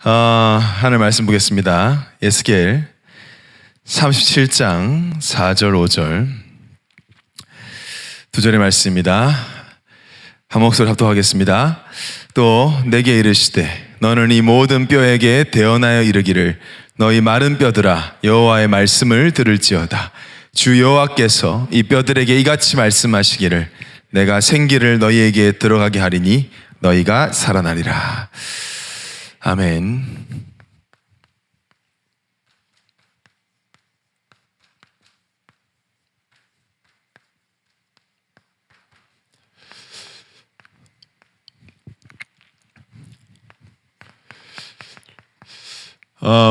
하늘 말씀 보겠습니다. 에스겔 37장 4절 5절 두 절의 말씀입니다. 한 목소리 합독하겠습니다. 또 내게 이르시되 너는 이 모든 뼈에게 대언하여 이르기를 너희 마른 뼈들아 여호와의 말씀을 들을지어다. 주 여호와께서 이 뼈들에게 이같이 말씀하시기를 내가 생기를 너희에게 들어가게 하리니 너희가 살아나리라. 아멘.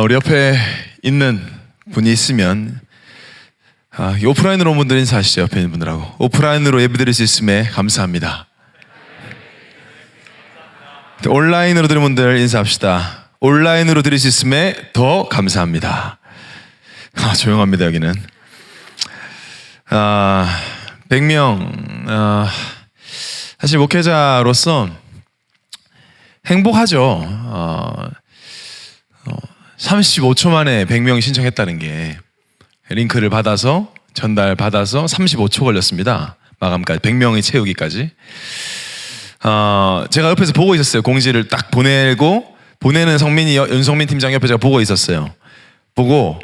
우리 옆에 있는 분이 있으면 오프라인으로 온 분들 인사하시죠. 옆에 있는 분들하고 오프라인으로 예배드릴 수 있음에 감사합니다. 온라인으로 드리는 분들 인사합시다. 온라인으로 드릴 수 있음에 더 감사합니다. 조용합니다. 여기는 100명 사실 목회자로서 행복하죠. 35초 만에 100명이 신청했다는 게 링크를 받아서 전달받아서 35초 걸렸습니다. 마감까지 100명이 채우기까지. 제가 옆에서 보고 있었어요. 공지를 딱 보내는 윤성민 팀장 옆에 제가 보고 있었어요. 보고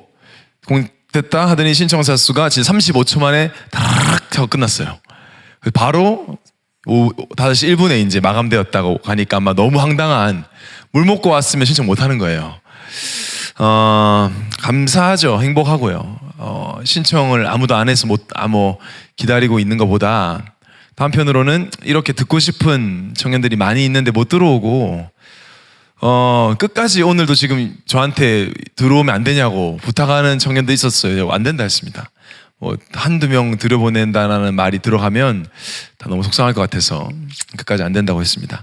됐다 하더니 신청자 수가 진짜 35초 만에 다락 하고 끝났어요. 바로 5시 1분에 이제 마감되었다고 가니까 아마 너무 황당한 물 먹고 왔으면 신청 못 하는 거예요. 감사하죠. 행복하고요. 신청을 아무도 안 해서 기다리고 있는 것보다 한편으로는 이렇게 듣고 싶은 청년들이 많이 있는데 못 들어오고 끝까지 오늘도 지금 저한테 들어오면 안 되냐고 부탁하는 청년도 있었어요. 안 된다 했습니다. 한두 명 들여보낸다는 말이 들어가면 다 너무 속상할 것 같아서 끝까지 안 된다고 했습니다.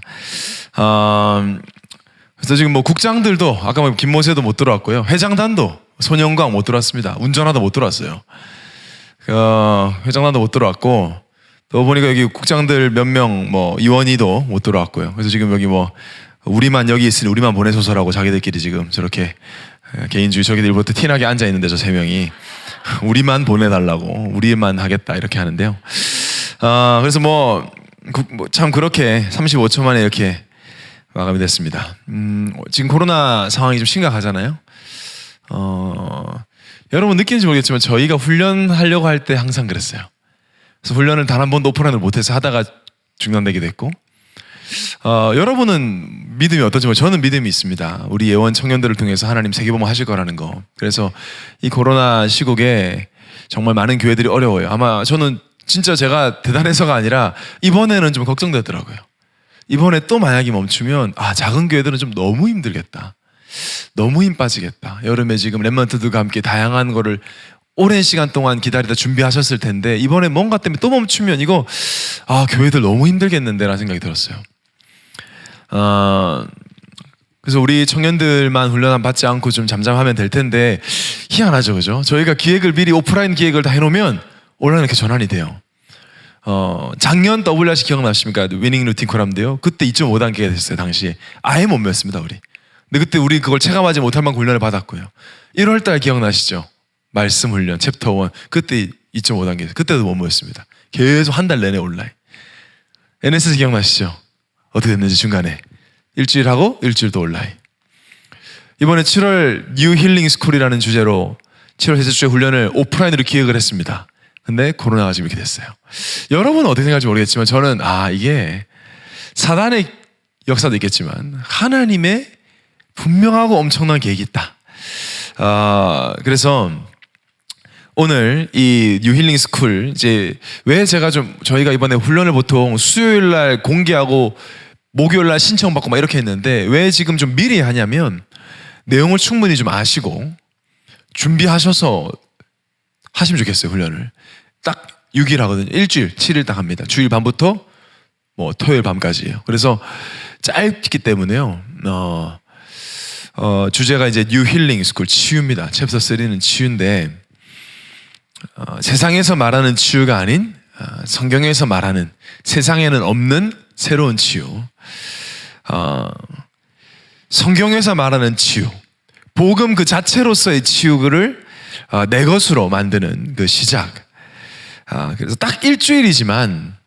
그래서 지금 국장들도 아까 김모세도 못 들어왔고요. 회장단도 손영광 못 들어왔습니다. 운전하다 못 들어왔어요. 회장단도 못 들어왔고 또 보니까 여기 국장들 몇 명 이원희도 못 들어왔고요. 그래서 지금 여기 우리만 여기 있으니 우리만 보내소서라고 자기들끼리 지금 저렇게 개인주의 저기들부터 티나게 앉아 있는데 저 세 명이 우리만 보내달라고 우리만 하겠다 이렇게 하는데요. 그래서 참 그렇게 35초 만에 이렇게 마감이 됐습니다. 지금 코로나 상황이 좀 심각하잖아요. 여러분 느끼는지 모르겠지만 저희가 훈련하려고 할 때 항상 그랬어요. 그래서 훈련을 단 한 번도 오프라인을 못해서 하다가 중단되기도 했고 여러분은 믿음이 어떠지만 저는 믿음이 있습니다. 우리 예원 청년들을 통해서 하나님 세계복음 하실 거라는 거. 그래서 이 코로나 시국에 정말 많은 교회들이 어려워요. 아마 저는 진짜 제가 대단해서가 아니라 이번에는 좀 걱정되더라고요. 이번에 또 만약에 멈추면 작은 교회들은 좀 너무 힘들겠다. 너무 힘 빠지겠다. 여름에 지금 랩런트들과 함께 다양한 거를 오랜 시간 동안 기다리다 준비하셨을 텐데 이번에 뭔가 때문에 또 멈추면 이거 교회들 너무 힘들겠는데 라는 생각이 들었어요. 그래서 우리 청년들만 훈련 받지 않고 좀 잠잠하면 될 텐데 희한하죠, 그죠? 저희가 기획을 미리 오프라인 기획을 다 해놓으면 온라인 이렇게 전환이 돼요. 작년 WRC 기억나십니까? 위닝 루틴 코람인데요. 그때 2.5단계가 됐어요. 당시에 아예 못 메웠습니다 우리. 근데 그때 우리 그걸 체감하지 못할 만큼 훈련을 받았고요. 1월달 기억나시죠? 말씀 훈련 챕터 1 그때 2.5단계 그때도 못 모였습니다. 계속 한 달 내내 온라인. NSS 기억나시죠? 어떻게 됐는지 중간에 일주일 하고 일주일도 온라인. 이번에 7월 뉴 힐링 스쿨이라는 주제로 7월 셋째 주에 훈련을 오프라인으로 기획을 했습니다. 근데 코로나가 지금 이렇게 됐어요. 여러분은 어떻게 생각할지 모르겠지만 저는 이게 사단의 역사도 있겠지만 하나님의 분명하고 엄청난 계획이 있다. 그래서 오늘 이 뉴힐링 스쿨 이제 왜 저희가 이번에 훈련을 보통 수요일 날 공개하고 목요일 날 신청받고 이렇게 했는데 왜 지금 좀 미리 하냐면 내용을 충분히 좀 아시고 준비하셔서 하시면 좋겠어요. 훈련을 딱 6일 하거든요. 일주일 7일 딱 합니다. 주일 밤부터 토요일 밤까지예요. 그래서 짧기 때문에요. 주제가 이제 뉴 힐링 스쿨 치유입니다. 챕터 3는 치유인데 세상에서 말하는 치유가 아닌 성경에서 말하는 세상에는 없는 새로운 치유. 성경에서 말하는 치유, 복음 그 자체로서의 치유를 내 것으로 만드는 그 시작. 그래서 딱 일주일이지만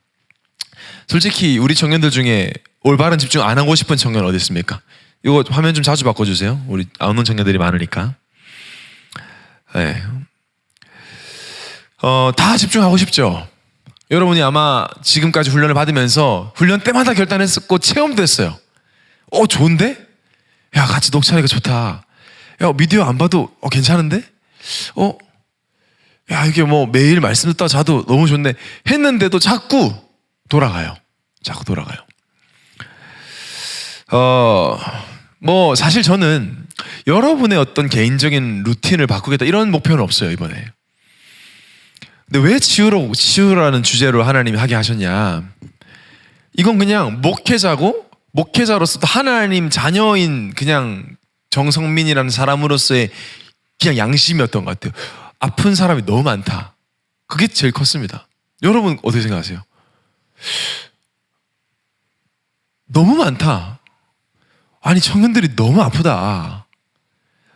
솔직히 우리 청년들 중에 올바른 집중 안 하고 싶은 청년 어디 있습니까? 이거 화면 좀 자주 바꿔주세요. 우리 안 오는 청년들이 많으니까. 네. 다 집중하고 싶죠. 여러분이 아마 지금까지 훈련을 받으면서 훈련 때마다 결단했었고 체험도 했어요. 좋은데? 야, 같이 녹취하니까 좋다. 야, 미디어 안 봐도 괜찮은데? 야, 이게 뭐 매일 말씀 듣다 자도 너무 좋네 했는데도 자꾸 돌아가요. 뭐 사실 저는 여러분의 어떤 개인적인 루틴을 바꾸겠다 이런 목표는 없어요, 이번에. 근데 왜 치유라는 주제로 하나님이 하게 하셨냐? 이건 그냥 목회자로서도 하나님 자녀인 그냥 정성민이라는 사람으로서의 그냥 양심이었던 것 같아요. 아픈 사람이 너무 많다. 그게 제일 컸습니다. 여러분 어떻게 생각하세요? 너무 많다. 아니, 청년들이 너무 아프다.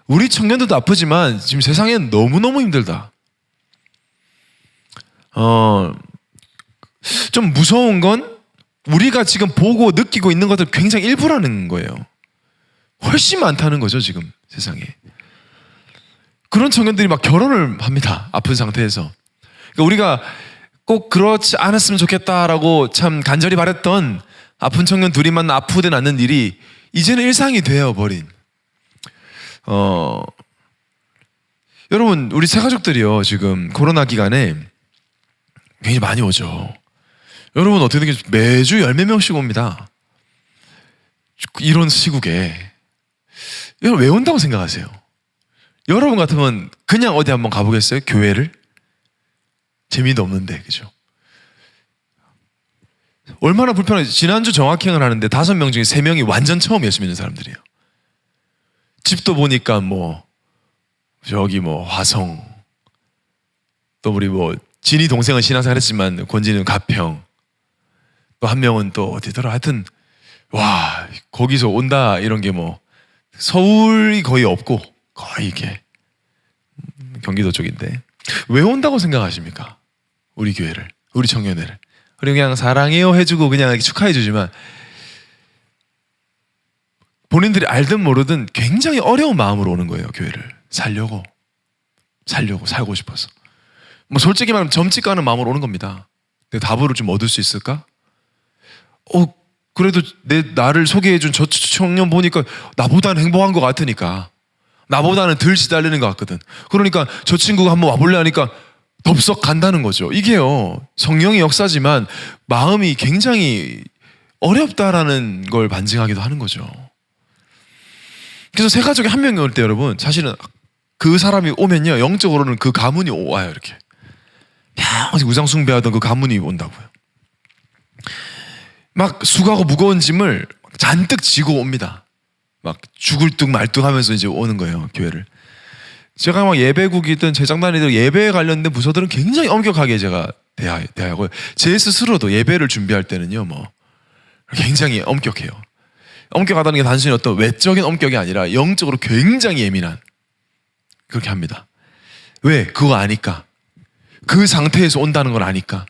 우리 청년들도 아프지만 지금 세상엔 너무너무 힘들다. 좀 무서운 건 우리가 지금 보고 느끼고 있는 것들 굉장히 일부라는 거예요. 훨씬 많다는 거죠, 지금 세상에. 그런 청년들이 막 결혼을 합니다. 아픈 상태에서. 그러니까 우리가 꼭 그렇지 않았으면 좋겠다라고 참 간절히 바랬던 아픈 청년 둘이만 아프든 않는 일이 이제는 일상이 되어버린. 여러분, 우리 새 가족들이요, 지금 코로나 기간에 굉장히 많이 오죠. 여러분 어떻게 되겠어요? 매주 10몇 명씩 옵니다. 이런 시국에. 여러분 왜 온다고 생각하세요? 여러분 같으면 그냥 어디 한번 가보겠어요? 교회를? 재미도 없는데, 그죠? 얼마나 불편해요. 지난주 정학행을 하는데 5명 중에 3명이 완전 처음 예수 믿는 사람들이에요. 집도 보니까 저기 화성, 또 우리 진이 동생은 신앙생활 했지만 권진이는 가평, 또 한 명은 또 어디더라. 하여튼 와, 거기서 온다 이런 게 서울이 거의 없고 거의 이게 경기도 쪽인데 왜 온다고 생각하십니까? 우리 교회를, 우리 청년회를. 우리 그냥 사랑해요 해주고 그냥 축하해주지만 본인들이 알든 모르든 굉장히 어려운 마음으로 오는 거예요. 교회를 살고 싶어서. 솔직히 말하면 점찍 가는 마음으로 오는 겁니다. 근데 답을 좀 얻을 수 있을까? 그래도 나를 소개해준 저 청년 보니까 나보다는 행복한 것 같으니까, 나보다는 덜 시달리는 것 같거든. 그러니까 저 친구가 한번 와볼래 하니까 덥석 간다는 거죠. 이게요, 성령의 역사지만 마음이 굉장히 어렵다라는 걸 반증하기도 하는 거죠. 그래서 새 가족이 한 명이 올 때 여러분, 사실은 그 사람이 오면요, 영적으로는 그 가문이 와요. 이렇게 우상 숭배하던 그 가문이 온다고요. 막 수고하고 무거운 짐을 잔뜩 지고 옵니다. 막 죽을 듯 말듯 하면서 이제 오는 거예요, 교회를. 제가 막 예배국이든 재장단이든 예배에 관련된 부서들은 굉장히 엄격하게 제가 대하고요. 제 스스로도 예배를 준비할 때는요, 굉장히 엄격해요. 엄격하다는 게 단순히 어떤 외적인 엄격이 아니라 영적으로 굉장히 예민한, 그렇게 합니다. 왜? 그거 아니까. 그 상태에서 온다는 걸 아니까.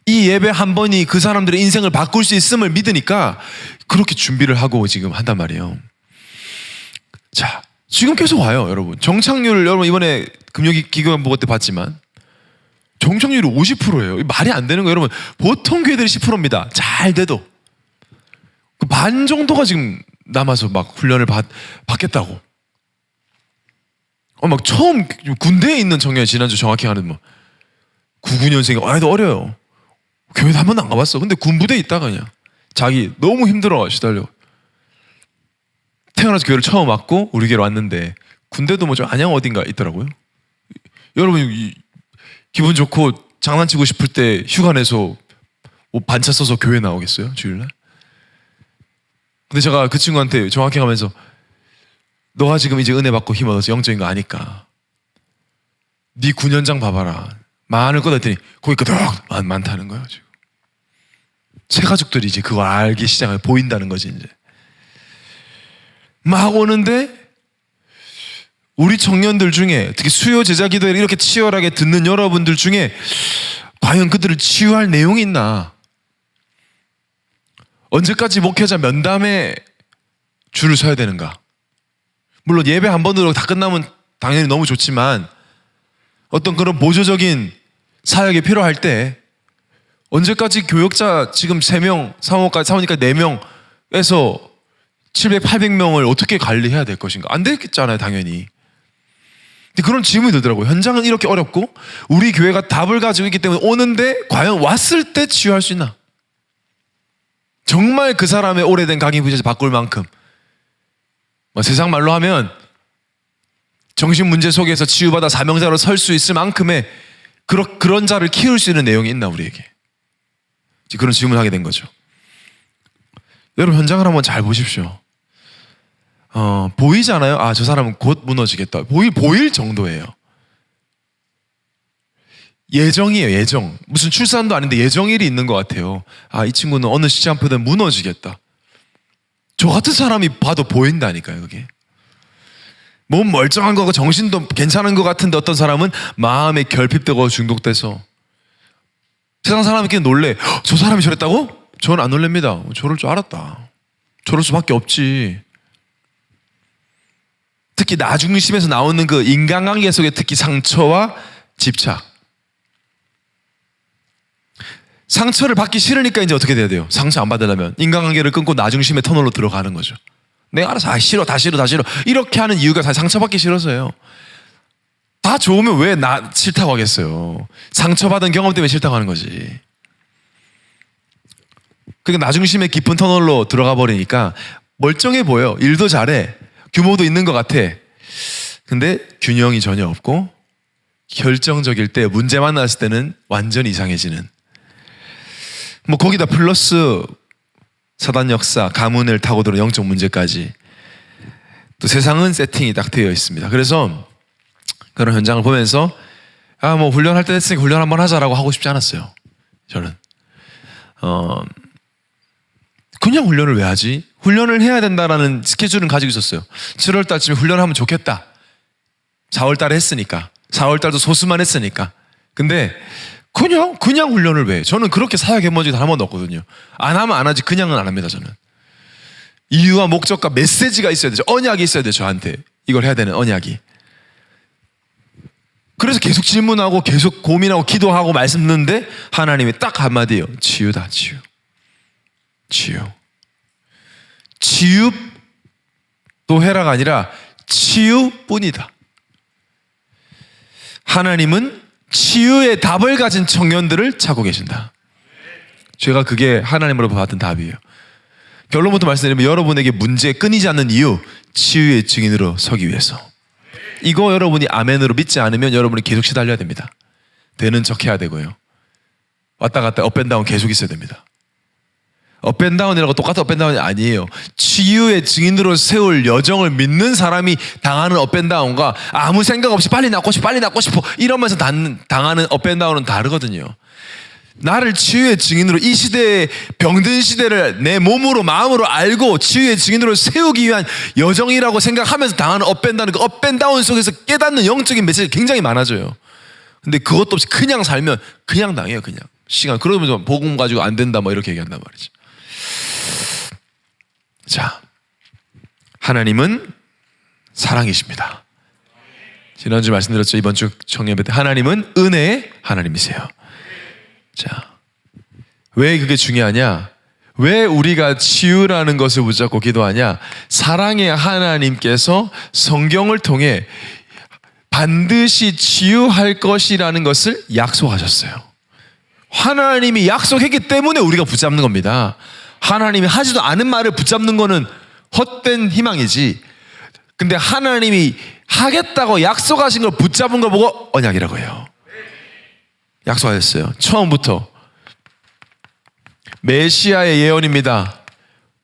이 예배 한 번이 그 사람들의 인생을 바꿀 수 있음을 믿으니까 그렇게 준비를 하고 지금 한단 말이에요. 자, 지금 계속 와요, 여러분. 정착률, 여러분 이번에 금융기관 보고 때 봤지만 정착률이 50%예요. 말이 안 되는 거예요, 여러분. 보통 교회들이 10%입니다. 잘 돼도. 반 정도가 지금 남아서 막 훈련을 받겠다고. 막 처음 군대에 있는 청년, 지난주 정확히 하는 99년생이 아이도 어려요. 교회도 한 번도 안 가봤어. 근데 군부대에 있다가 그냥 자기 너무 힘들어 시달려. 태어나서 교회를 처음 왔고 우리 교회로 왔는데 군대도 좀 안양 어딘가 있더라고요. 여러분 기분 좋고 장난치고 싶을 때 휴가 내서 반차 써서 교회 나오겠어요? 주일날? 근데 제가 그 친구한테 정확히 가면서 너가 지금 이제 은혜 받고 힘 얻어서 영적인 거 아니까 네 9년장 봐봐라. 많을 거다 했더니 거기 끄덕 많다는 거예요. 지금 새 가족들이 이제 그걸 알기 시작하면 보인다는 거지 이제. 막 오는데 우리 청년들 중에 특히 수요 제자 기도회를 이렇게 치열하게 듣는 여러분들 중에 과연 그들을 치유할 내용이 있나? 언제까지 목회자 면담에 줄을 서야 되는가? 물론 예배 한 번으로 다 끝나면 당연히 너무 좋지만 어떤 그런 보조적인 사역이 필요할 때 언제까지 교역자 지금 3명, 사모니까 4명에서 700, 800명을 어떻게 관리해야 될 것인가? 안 되겠잖아요, 당연히. 근데 그런 질문이 들더라고요. 현장은 이렇게 어렵고 우리 교회가 답을 가지고 있기 때문에 오는데 과연 왔을 때 치유할 수 있나? 정말 그 사람의 오래된 각인 부재를 바꿀 만큼 세상 말로 하면 정신 문제 속에서 치유받아 사명자로 설 수 있을 만큼의 그런 자를 키울 수 있는 내용이 있나 우리에게? 그런 질문을 하게 된 거죠. 여러분 현장을 한번 잘 보십시오. 보이잖아요. 아, 저 사람은 곧 무너지겠다. 보일 정도예요. 예정이에요, 예정. 무슨 출산도 아닌데 예정일이 있는 것 같아요. 아, 이 친구는 어느 시간표든 무너지겠다. 저 같은 사람이 봐도 보인다니까요, 그게. 몸 멀쩡한 거고 정신도 괜찮은 것 같은데 어떤 사람은 마음에 결핍되고 중독돼서 세상 사람들끼리 놀래. 저 사람이 저랬다고? 저는 안 놀랍니다. 저럴 줄 알았다. 저럴 수밖에 없지. 특히 나중심에서 나오는 그 인간관계 속에 특히 상처와 집착. 상처를 받기 싫으니까 이제 어떻게 돼야 돼요? 상처 안 받으려면 인간관계를 끊고 나중심의 터널로 들어가는 거죠. 내가 알아서 싫어 다 싫어 이렇게 하는 이유가 사실 상처받기 싫어서예요. 다 좋으면 왜 나 싫다고 하겠어요? 상처받은 경험 때문에 싫다고 하는 거지. 그러니까 나중심의 깊은 터널로 들어가 버리니까 멀쩡해 보여. 일도 잘해. 규모도 있는 것 같아. 근데 균형이 전혀 없고 결정적일 때 문제 만났을 때는 완전히 이상해지는. 거기다 플러스 사단 역사, 가문을 타고 들어온 영적 문제까지 또 세상은 세팅이 딱 되어 있습니다. 그래서 그런 현장을 보면서 훈련할 때 됐으니까 훈련 한번 하자라고 하고 싶지 않았어요. 저는 그냥 훈련을 왜 하지? 훈련을 해야 된다라는 스케줄은 가지고 있었어요. 7월 달쯤에 훈련하면 좋겠다. 4월 달에 했으니까. 4월 달도 소수만 했으니까. 근데 그냥 훈련을 왜? 저는 그렇게 사역해본 적이 한 번도 없거든요. 안 하면 안 하지 그냥은 안 합니다. 저는. 이유와 목적과 메시지가 있어야 되죠. 언약이 있어야 돼요. 저한테. 이걸 해야 되는 언약이. 그래서 계속 질문하고 계속 고민하고 기도하고 말씀 듣는데 하나님이 딱 한마디예요. 치유다. 치유. 치유 또 해라가 아니라 치유뿐이다. 하나님은 치유의 답을 가진 청년들을 찾고 계신다. 제가 그게 하나님으로부터 받은 답이에요. 결론부터 말씀드리면 여러분에게 문제 끊이지 않는 이유, 치유의 증인으로 서기 위해서. 이거 여러분이 아멘으로 믿지 않으면 여러분이 계속 시달려야 됩니다. 되는 척 해야 되고요. 왔다 갔다 업앤다운 계속 있어야 됩니다. 업앤다운이라고 똑같은 업앤다운이 아니에요. 치유의 증인으로 세울 여정을 믿는 사람이 당하는 업앤다운과 아무 생각 없이 빨리 낫고 싶어 이러면서 당하는 업앤다운은 다르거든요. 나를 치유의 증인으로 이 시대의 병든 시대를 내 몸으로 마음으로 알고 치유의 증인으로 세우기 위한 여정이라고 생각하면서 당하는 업앤다운, 그 업앤다운 속에서 깨닫는 영적인 메시지가 굉장히 많아져요. 근데 그것도 없이 그냥 살면 그냥 당해요. 그냥 시간. 그러면 복음 가지고 안 된다 이렇게 얘기한단 말이죠. 자, 하나님은 사랑이십니다. 지난주 말씀드렸죠. 이번 주 청년배 때 하나님은 은혜의 하나님이세요. 자, 왜 그게 중요하냐? 왜 우리가 치유라는 것을 붙잡고 기도하냐? 사랑의 하나님께서 성경을 통해 반드시 치유할 것이라는 것을 약속하셨어요. 하나님이 약속했기 때문에 우리가 붙잡는 겁니다. 하나님이 하지도 않은 말을 붙잡는 거는 헛된 희망이지. 근데 하나님이 하겠다고 약속하신 걸 붙잡은 걸 보고 언약이라고 해요. 약속하셨어요. 처음부터. 메시아의 예언입니다.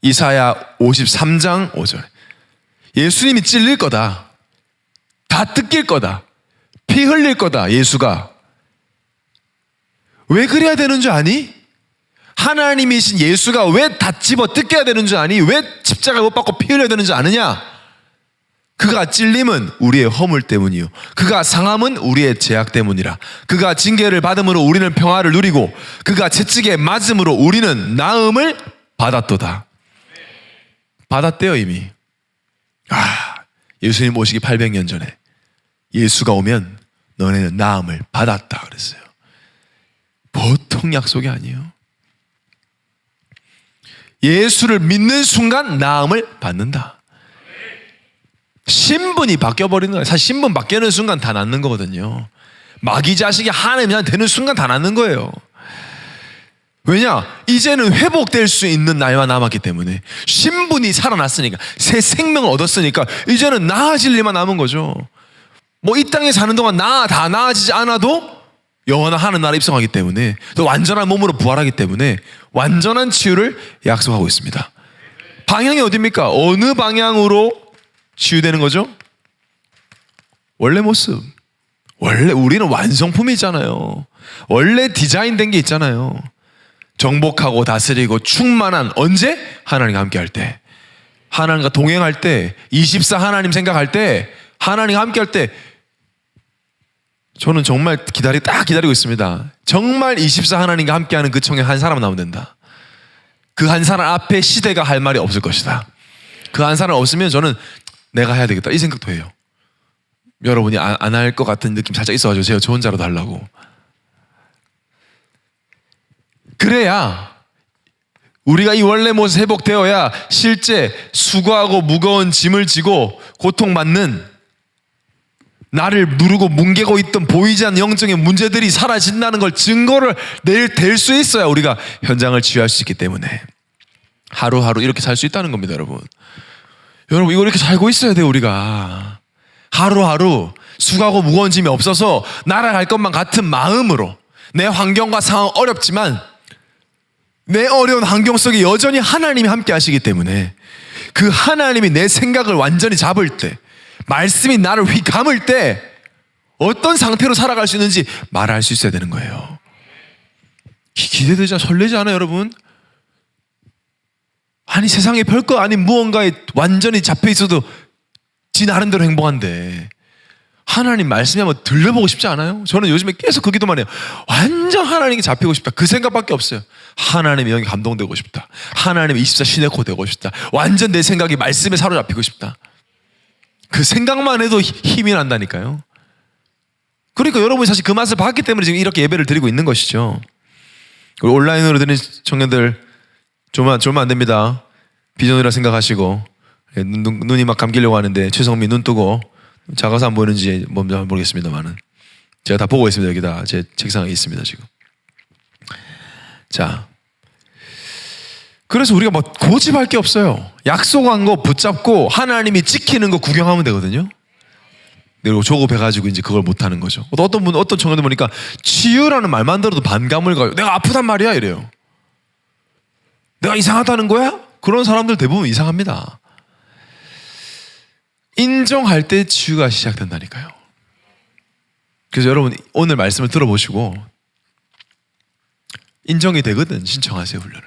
이사야 53장 5절. 예수님이 찔릴 거다. 다 뜯길 거다. 피 흘릴 거다. 예수가. 왜 그래야 되는 줄 아니? 하나님이신 예수가 왜 다 집어 뜯겨야 되는 줄 아니? 왜 십자가 못 받고 피 흘려야 되는 줄 아느냐? 그가 찔림은 우리의 허물 때문이요 그가 상함은 우리의 죄악 때문이라. 그가 징계를 받음으로 우리는 평화를 누리고 그가 채찍에 맞음으로 우리는 나음을 받았도다. 받았대요 이미. 예수님 오시기 800년 전에 예수가 오면 너네는 나음을 받았다 그랬어요. 보통 약속이 아니에요. 예수를 믿는 순간 나음을 받는다. 신분이 바뀌어버리는 거예요. 사실 신분 바뀌는 순간 다 낫는 거거든요. 마귀 자식이 하나님이 되는 순간 다 낫는 거예요. 왜냐? 이제는 회복될 수 있는 날만 남았기 때문에 신분이 살아났으니까 새 생명을 얻었으니까 이제는 나아질 일만 남은 거죠. 뭐 이 땅에 사는 동안 다 나아지지 않아도 영원한 하늘나라에 입성하기 때문에 또 완전한 몸으로 부활하기 때문에 완전한 치유를 약속하고 있습니다. 방향이 어디입니까? 어느 방향으로 치유되는 거죠? 원래 모습. 원래 우리는 완성품이잖아요. 원래 디자인된 게 있잖아요. 정복하고 다스리고 충만한 언제? 하나님과 함께 할 때. 하나님과 동행할 때 24 하나님 생각할 때 하나님과 함께 할 때 저는 정말 딱 기다리고 있습니다. 정말 24 하나님과 함께하는 그 청년 한 사람 나오면 된다. 그 한 사람 앞에 시대가 할 말이 없을 것이다. 그 한 사람 없으면 저는 내가 해야 되겠다 이 생각도 해요. 여러분이 안 할 것 같은 느낌 살짝 있어가지고 제가 저 혼자라도 하려고. 그래야 우리가 이 원래 모습 회복되어야 실제 수고하고 무거운 짐을 지고 고통받는 나를 누르고 뭉개고 있던 보이지 않는 영적인 문제들이 사라진다는 걸 증거를 댈 수 있어야 우리가 현장을 치유할 수 있기 때문에 하루하루 이렇게 살 수 있다는 겁니다. 여러분 이거 이렇게 살고 있어야 돼요. 우리가 하루하루 수고하고 무거운 짐이 없어서 날아갈 것만 같은 마음으로 내 환경과 상황 어렵지만 내 어려운 환경 속에 여전히 하나님이 함께 하시기 때문에 그 하나님이 내 생각을 완전히 잡을 때 말씀이 나를 휘감을 때 어떤 상태로 살아갈 수 있는지 말할 수 있어야 되는 거예요. 기대되지 설레지 않아요 여러분? 아니 세상에 별거 아닌 무언가에 완전히 잡혀 있어도 지 나름대로 행복한데 하나님 말씀이 한번 들려보고 싶지 않아요? 저는 요즘에 계속 그 기도만 해요. 완전 하나님께 잡히고 싶다. 그 생각밖에 없어요. 하나님의 영이 감동되고 싶다. 하나님의 24 시네코 되고 싶다. 완전 내 생각이 말씀에 사로잡히고 싶다. 그 생각만 해도 힘이 난다니까요. 그러니까 여러분이 사실 그 맛을 봤기 때문에 지금 이렇게 예배를 드리고 있는 것이죠. 온라인으로 드리는 청년들 졸면 안 됩니다. 비전이라 생각하시고 눈이 막 감기려고 하는데 최성민 눈 뜨고 작아서 안 보이는지 뭔지 모르겠습니다만은 제가 다 보고 있습니다. 여기다 제 책상에 있습니다 지금. 자, 그래서 우리가 뭐 고집할 게 없어요. 약속한 거 붙잡고 하나님이 지키는 거 구경하면 되거든요. 그리고 조급해가지고 이제 그걸 못하는 거죠. 어떤 청년들 보니까 치유라는 말만 들어도 반감을 가지고 내가 아프단 말이야 이래요. 내가 이상하다는 거야? 그런 사람들 대부분 이상합니다. 인정할 때 치유가 시작된다니까요. 그래서 여러분 오늘 말씀을 들어보시고 인정이 되거든 신청하세요 훈련을.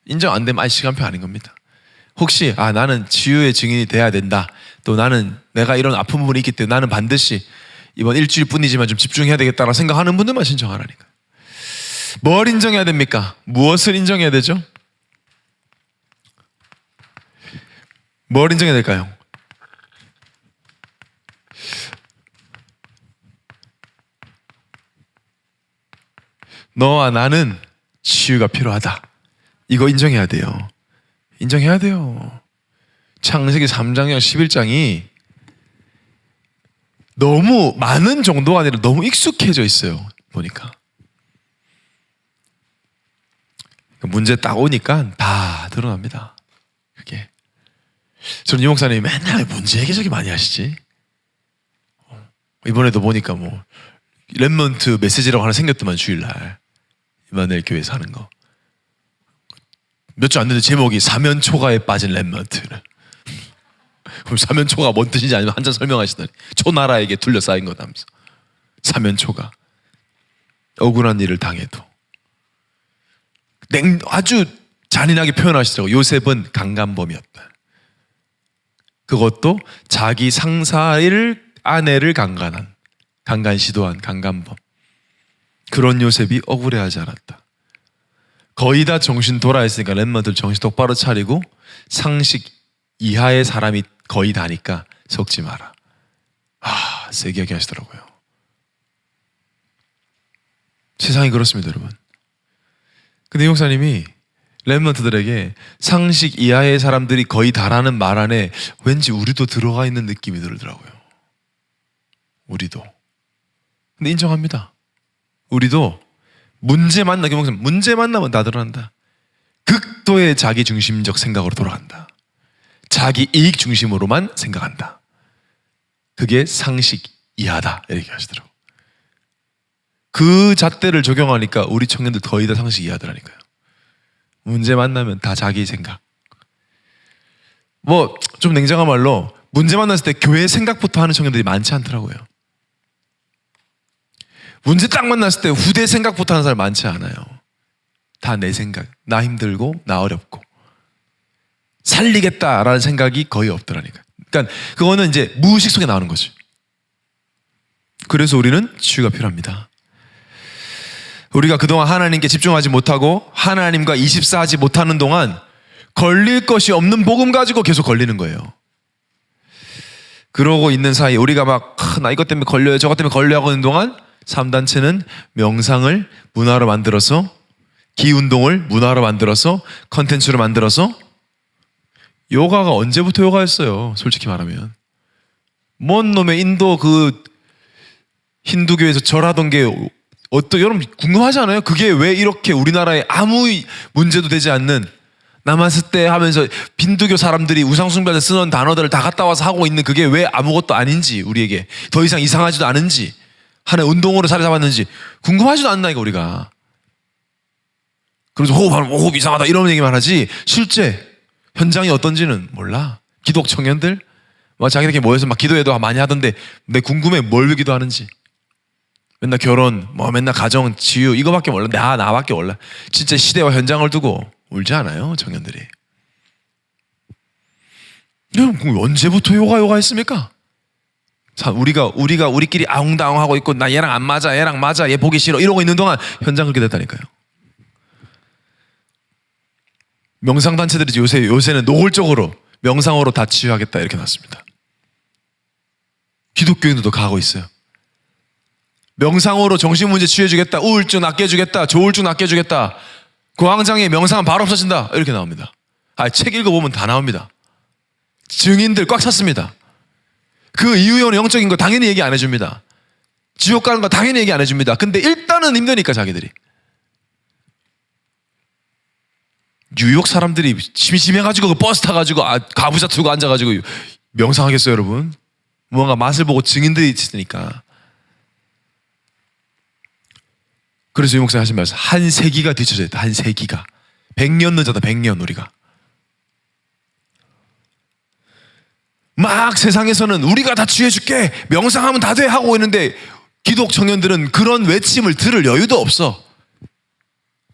인정 안 되면 시간표 아닌 겁니다. 혹시 나는 치유의 증인이 돼야 된다. 또 나는 내가 이런 아픈 부분이 있기 때문에 나는 반드시 이번 일주일 뿐이지만 좀 집중해야 되겠다라고 생각하는 분들만 신청하라니까. 뭘 인정해야 됩니까? 무엇을 인정해야 되죠? 뭘 인정해야 될까요? 너와 나는 치유가 필요하다. 이거 인정해야 돼요. 인정해야 돼요. 창세기 3장이랑 11장이 너무 많은 정도가 아니라 너무 익숙해져 있어요. 보니까. 문제 딱 오니까 다 드러납니다. 그게. 저는 이 목사님이 맨날 문제 얘기 저기 많이 하시지. 이번에도 보니까 뭐 렘넌트 메시지라고 하나 생겼더만 주일날 이마누엘 교회에서 하는 거. 몇 주 안 됐는데 제목이 사면초가에 빠진 렘넌트를. 그럼 사면초가 뭔 뜻인지 아니면 한자 설명하시더니 초나라에게 둘러싸인 거다면서. 사면초가 억울한 일을 당해도 아주 잔인하게 표현하시더라고요. 요셉은 강간범이었다. 그것도 자기 상사의 아내를 강간 시도한 강간범. 그런 요셉이 억울해하지 않았다. 거의 다 정신 돌아있으니까 랩런들 정신 똑바로 차리고 상식 이하의 사람이 거의 다니까 속지 마라. 세게 얘기하시더라고요. 세상이 그렇습니다, 여러분. 근데 이 목사님이 랩런트들에게 상식 이하의 사람들이 거의 다라는 말 안에 왠지 우리도 들어가 있는 느낌이 들더라고요. 우리도. 근데 인정합니다. 우리도 문제 만나면 다 드러난다. 극도의 자기 중심적 생각으로 돌아간다. 자기 이익 중심으로만 생각한다. 그게 상식 이하다 이렇게 하시더라고요. 그 잣대를 적용하니까 우리 청년들 거의 다 상식 이하더라니까요. 문제 만나면 다 자기 생각. 뭐 좀 냉정한 말로 문제 만났을 때 교회 생각부터 하는 청년들이 많지 않더라고요. 문제 딱 만났을 때 후대 생각부터 하는 사람 많지 않아요. 다 내 생각. 나 힘들고 나 어렵고 살리겠다라는 생각이 거의 없더라니까. 그러니까 그거는 이제 무의식 속에 나오는 거지. 그래서 우리는 치유가 필요합니다. 우리가 그동안 하나님께 집중하지 못하고 하나님과 24하지 못하는 동안 걸릴 것이 없는 복음 가지고 계속 걸리는 거예요. 그러고 있는 사이 우리가 막 나 이것 때문에 걸려요 저것 때문에 걸려요 하고 있는 동안 3단체는 명상을 문화로 만들어서 기운동을 문화로 만들어서 컨텐츠로 만들어서 요가가 언제부터 요가였어요? 솔직히 말하면. 뭔 놈의 인도 그 힌두교에서 절하던 게 여러분 궁금하지 않아요? 그게 왜 이렇게 우리나라에 아무 문제도 되지 않는 남았을 때 하면서 빈두교 사람들이 우상숭배할 때 쓰는 단어들을 다 갖다 와서 하고 있는 그게 왜 아무것도 아닌지 우리에게 더 이상 이상하지도 않은지 하나의 운동으로 자리 잡았는지 궁금하지도 않나이까 우리가. 그래서 호흡하면 호흡 이상하다 이런 얘기만 하지 실제 현장이 어떤지는 몰라. 기독 청년들 막 자기들끼리 모여서 막 기도회도 많이 하던데 내 궁금해 뭘 기도하는지. 맨날 결혼, 맨날 가정, 지유 이거밖에 몰라. 나밖에 몰라. 진짜 시대와 현장을 두고 울지 않아요, 청년들이. 언제부터 요가 했습니까? 우리가 우리끼리 아웅다웅하고 있고 나 얘랑 안 맞아, 얘랑 맞아, 얘 보기 싫어 이러고 있는 동안 현장 그렇게 됐다니까요. 명상단체들이 요새는 노골적으로 명상으로 다 치유하겠다 이렇게 났습니다. 기독교인들도 가고 있어요. 명상으로 정신문제 치유해주겠다, 우울증 낫게 해주겠다, 조울증 낫게 해주겠다, 고황장애 명상은 바로 없어진다 이렇게 나옵니다. 책 읽어보면 다 나옵니다. 증인들 꽉 찼습니다. 그 이후에는 영적인 거 당연히 얘기 안 해줍니다. 지옥 가는 거 당연히 얘기 안 해줍니다. 근데 일단은 힘드니까 자기들이. 뉴욕 사람들이 심심해가지고 그 버스 타가지고 가부좌 틀고 앉아가지고 명상하겠어요 여러분? 뭔가 맛을 보고 증인들이 있으니까. 그래서 이 목사님 하신 말씀 한 세기가 뒤쳐져 있다. 한 세기가 100년 늦었다. 100년 우리가 막 세상에서는 우리가 다 치유해줄게 명상하면 다 돼 하고 있는데 기독 청년들은 그런 외침을 들을 여유도 없어.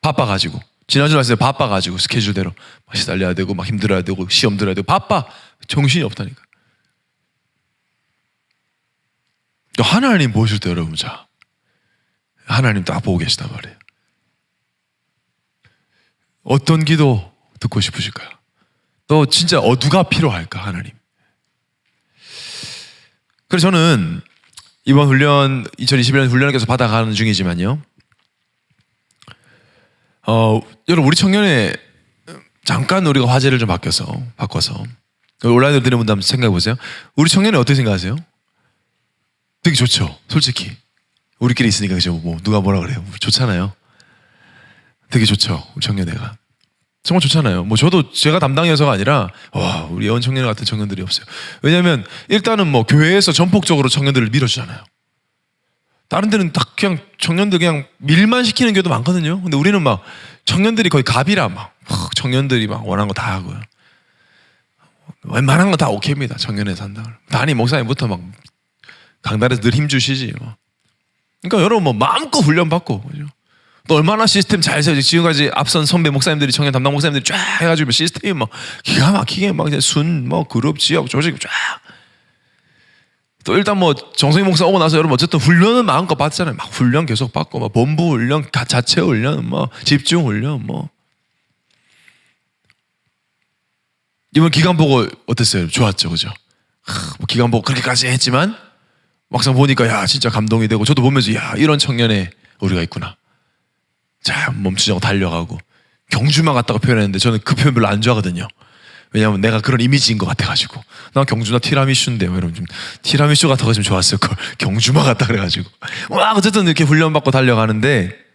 바빠가지고 지난주 말씀에 바빠가지고 스케줄대로 막 시달려야 되고 막 힘들어야 되고 시험 들어야 되고 바빠. 정신이 없다니까. 하나님 보실 때 여러분 자 하나님 딱 보고 계시단 말이에요. 어떤 기도 듣고 싶으실까요? 또 진짜 누가 필요할까 하나님. 그래서 저는 이번 훈련 2021년 훈련을 계속 받아가는 중이지만요. 여러분 우리 청년회 잠깐 우리가 화제를 좀 바꿔서 온라인으로 드리는 분들 한번 생각해 보세요. 우리 청년회 어떻게 생각하세요? 되게 좋죠. 솔직히 우리끼리 있으니까 그죠? 뭐 누가 뭐라 그래요? 좋잖아요. 되게 좋죠. 우리 청년회가 정말 좋잖아요. 뭐 저도 제가 담당이어서가 아니라 우리 예원 청년회 같은 청년들이 없어요. 왜냐하면 일단은 뭐 교회에서 전폭적으로 청년들을 밀어주잖아요. 다른 데는 딱 그냥 청년들 그냥 밀만 시키는 교회도 많거든요. 근데 우리는 막 청년들이 거의 갑이라 막 청년들이 막 원하는 거 다 하고요. 웬만한 거 다 오케이입니다. 청년회에서 한다고. 담임 목사님부터 막 강단에서 늘 힘주시지. 그러니까 여러분 뭐 마음껏 훈련 받고 그죠? 또 얼마나 시스템 잘 세워지. 지금까지 앞선 선배 목사님들이, 청년 담당 목사님들이 쫙 해가지고 시스템이 막 기가 막히게 막 그룹, 지역, 조직 쫙. 또 일단 뭐 정성희 목사 오고 나서 여러분 어쨌든 훈련은 마음껏 받잖아요. 막 훈련 계속 받고, 막 본부 훈련, 자체 훈련, 뭐 집중 훈련, 뭐. 이번 기간 보고 어땠어요? 좋았죠, 그죠? 뭐 기간 보고 그렇게까지 했지만 막상 보니까 야 진짜 감동이 되고, 저도 보면서 야 이런 청년에 우리가 있구나. 자 멈추지 않고 달려가고. 경주마 같다고 표현했는데 저는 그 표현 별로 안 좋아하거든요. 왜냐하면 내가 그런 이미지인 것 같아가지고. 나 경주나 티라미슈인데 여러분 좀 티라미슈 같아가 좀 좋았을 걸. 경주마 같다 그래가지고. 와 어쨌든 이렇게 훈련받고 달려가는데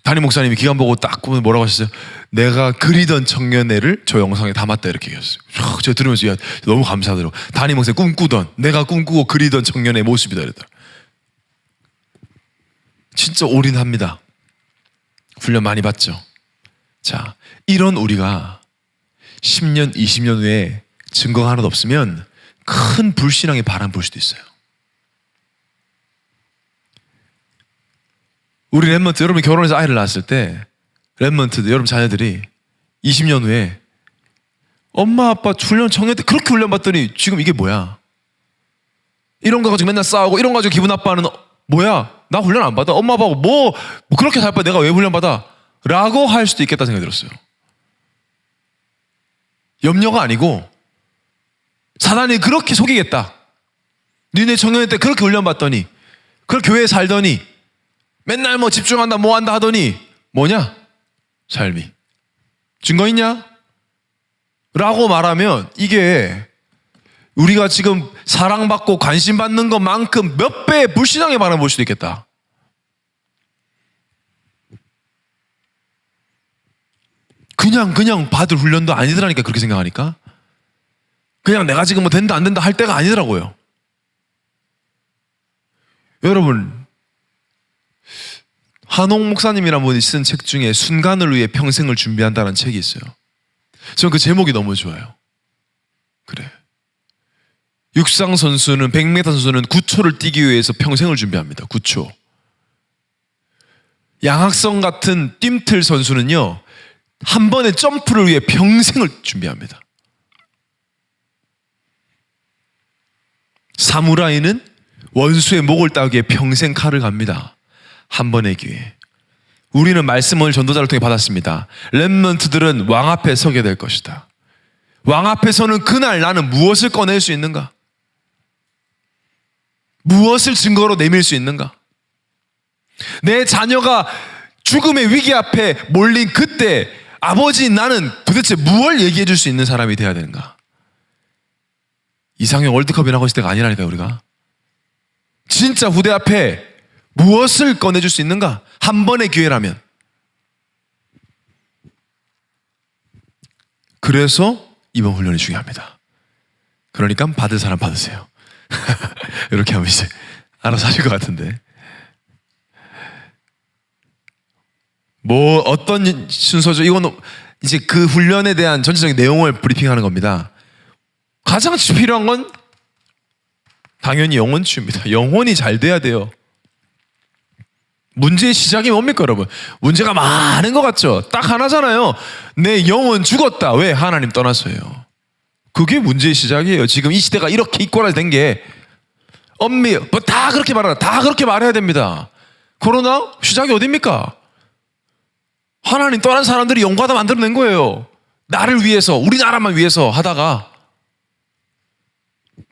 담임 목사님이 기간 보고 딱 보면 뭐라고 하셨어요? 내가 그리던 청년회를 저 영상에 담았다 이렇게 얘기했어요. 제가 들으면서 야, 너무 감사하더라고요. 담임 목사님 내가 꿈꾸고 그리던 청년의 모습이다 이랬더라. 진짜 올인합니다. 훈련 많이 받죠. 자, 이런 우리가 10년, 20년 후에 증거가 하나도 없으면 큰 불신앙의 바람 불 수도 있어요. 우리 랩먼트, 여러분이 결혼해서 아이를 낳았을 때 랩먼트들, 여러분 자녀들이 20년 후에 엄마 아빠 훈련 청년 때 그렇게 훈련 받더니 지금 이게 뭐야? 이런 거 가지고 맨날 싸우고 이런 거 가지고 기분 나빠하는 뭐야? 나 훈련 안 받아? 엄마 아빠하고 뭐 그렇게 살 바에 내가 왜 훈련 받아? 라고 할 수도 있겠다 생각이 들었어요. 염려가 아니고 사단이 그렇게 속이겠다. 니네 청년회 때 그렇게 훈련 받더니, 그렇게 교회에 살더니, 맨날 뭐 집중한다 뭐 한다 하더니 뭐냐? 삶이 증거 있냐? 라고 말하면 이게 우리가 지금 사랑받고 관심받는 것만큼 몇 배의 불신앙의 바람을 볼 수도 있겠다. 그냥 받을 훈련도 아니더라니까. 그렇게 생각하니까 그냥 내가 지금 뭐 된다 안 된다 할 때가 아니더라고요. 여러분, 한옥 목사님이라는 분이 쓴 책 중에 순간을 위해 평생을 준비한다는 책이 있어요. 저는 그 제목이 너무 좋아요. 그래, 육상 선수는 100m 선수는 9초를 뛰기 위해서 평생을 준비합니다. 9초. 양학성 같은 뜀틀 선수는요, 한 번의 점프를 위해 평생을 준비합니다. 사무라이는 원수의 목을 따기 위해 평생 칼을 갑니다. 한 번의 기회. 우리는 말씀을 전도자를 통해 받았습니다. 렘넌트들은 왕 앞에 서게 될 것이다. 왕 앞에 서는 그날 나는 무엇을 꺼낼 수 있는가? 무엇을 증거로 내밀 수 있는가? 내 자녀가 죽음의 위기 앞에 몰린 그때 아버지 나는 도대체 무엇을 얘기해 줄 수 있는 사람이 돼야 되는가? 이상형 월드컵이나 하고 있을 때가 아니라니까요. 우리가 진짜 후대 앞에 무엇을 꺼내줄 수 있는가? 한 번의 기회라면. 그래서 이번 훈련이 중요합니다. 그러니까 받을 사람 받으세요. 이렇게 하면 이제 알아서 하실 것 같은데, 뭐 어떤 순서죠? 이건 이제 그 훈련에 대한 전체적인 내용을 브리핑하는 겁니다. 가장 필요한 건 당연히 영혼치유입니다. 영혼이 잘 돼야 돼요. 문제의 시작이 뭡니까 여러분? 문제가 많은 것 같죠? 딱 하나잖아요. 내 영혼 죽었다. 왜? 하나님 떠나서요. 그게 문제의 시작이에요. 지금 이 시대가 이렇게 이꼬라지 된 게, 엄밀히 뭐 다 그렇게 말하라. 다 그렇게 말해야 됩니다. 코로나 시작이 어딥니까? 하나님 떠난 사람들이 영광하다 만들어낸 거예요. 나를 위해서, 우리나라만 위해서 하다가,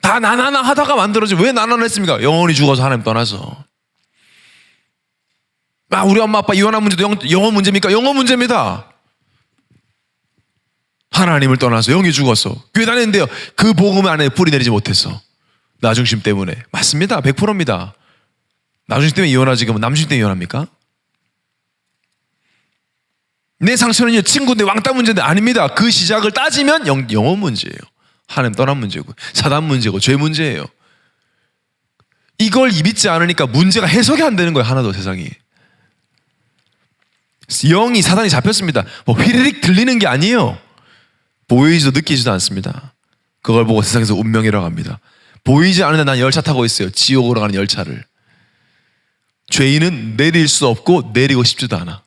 다 나나나 하다가 만들어지. 왜 나나나 했습니까? 영혼이 죽어서 하나님 떠나서. 우리 엄마 아빠 이혼한 문제도 영혼 문제입니까? 영혼 문제입니다. 하나님을 떠나서 영이 죽었어. 교회 다니는데요, 그 복음 안에 뿌리 내리지 못했어. 나중심 때문에. 맞습니다. 100%입니다. 나중심 때문에 이혼하지, 그러면 남중심 때문에 이혼합니까? 내 상처는요, 친구인데 왕따 문제인데 아닙니다. 그 시작을 따지면 영혼 문제예요. 하나님 떠난 문제고, 사단 문제고, 죄 문제예요. 이걸 믿지 않으니까 문제가 해석이 안 되는 거예요. 하나도 세상이. 영이, 사단이 잡혔습니다. 뭐 휘리릭 들리는 게 아니에요. 보이지도 느끼지도 않습니다. 그걸 보고 세상에서 운명이라고 합니다. 보이지 않는데 난 열차 타고 있어요. 지옥으로 가는 열차를. 죄인은 내릴 수 없고 내리고 싶지도 않아.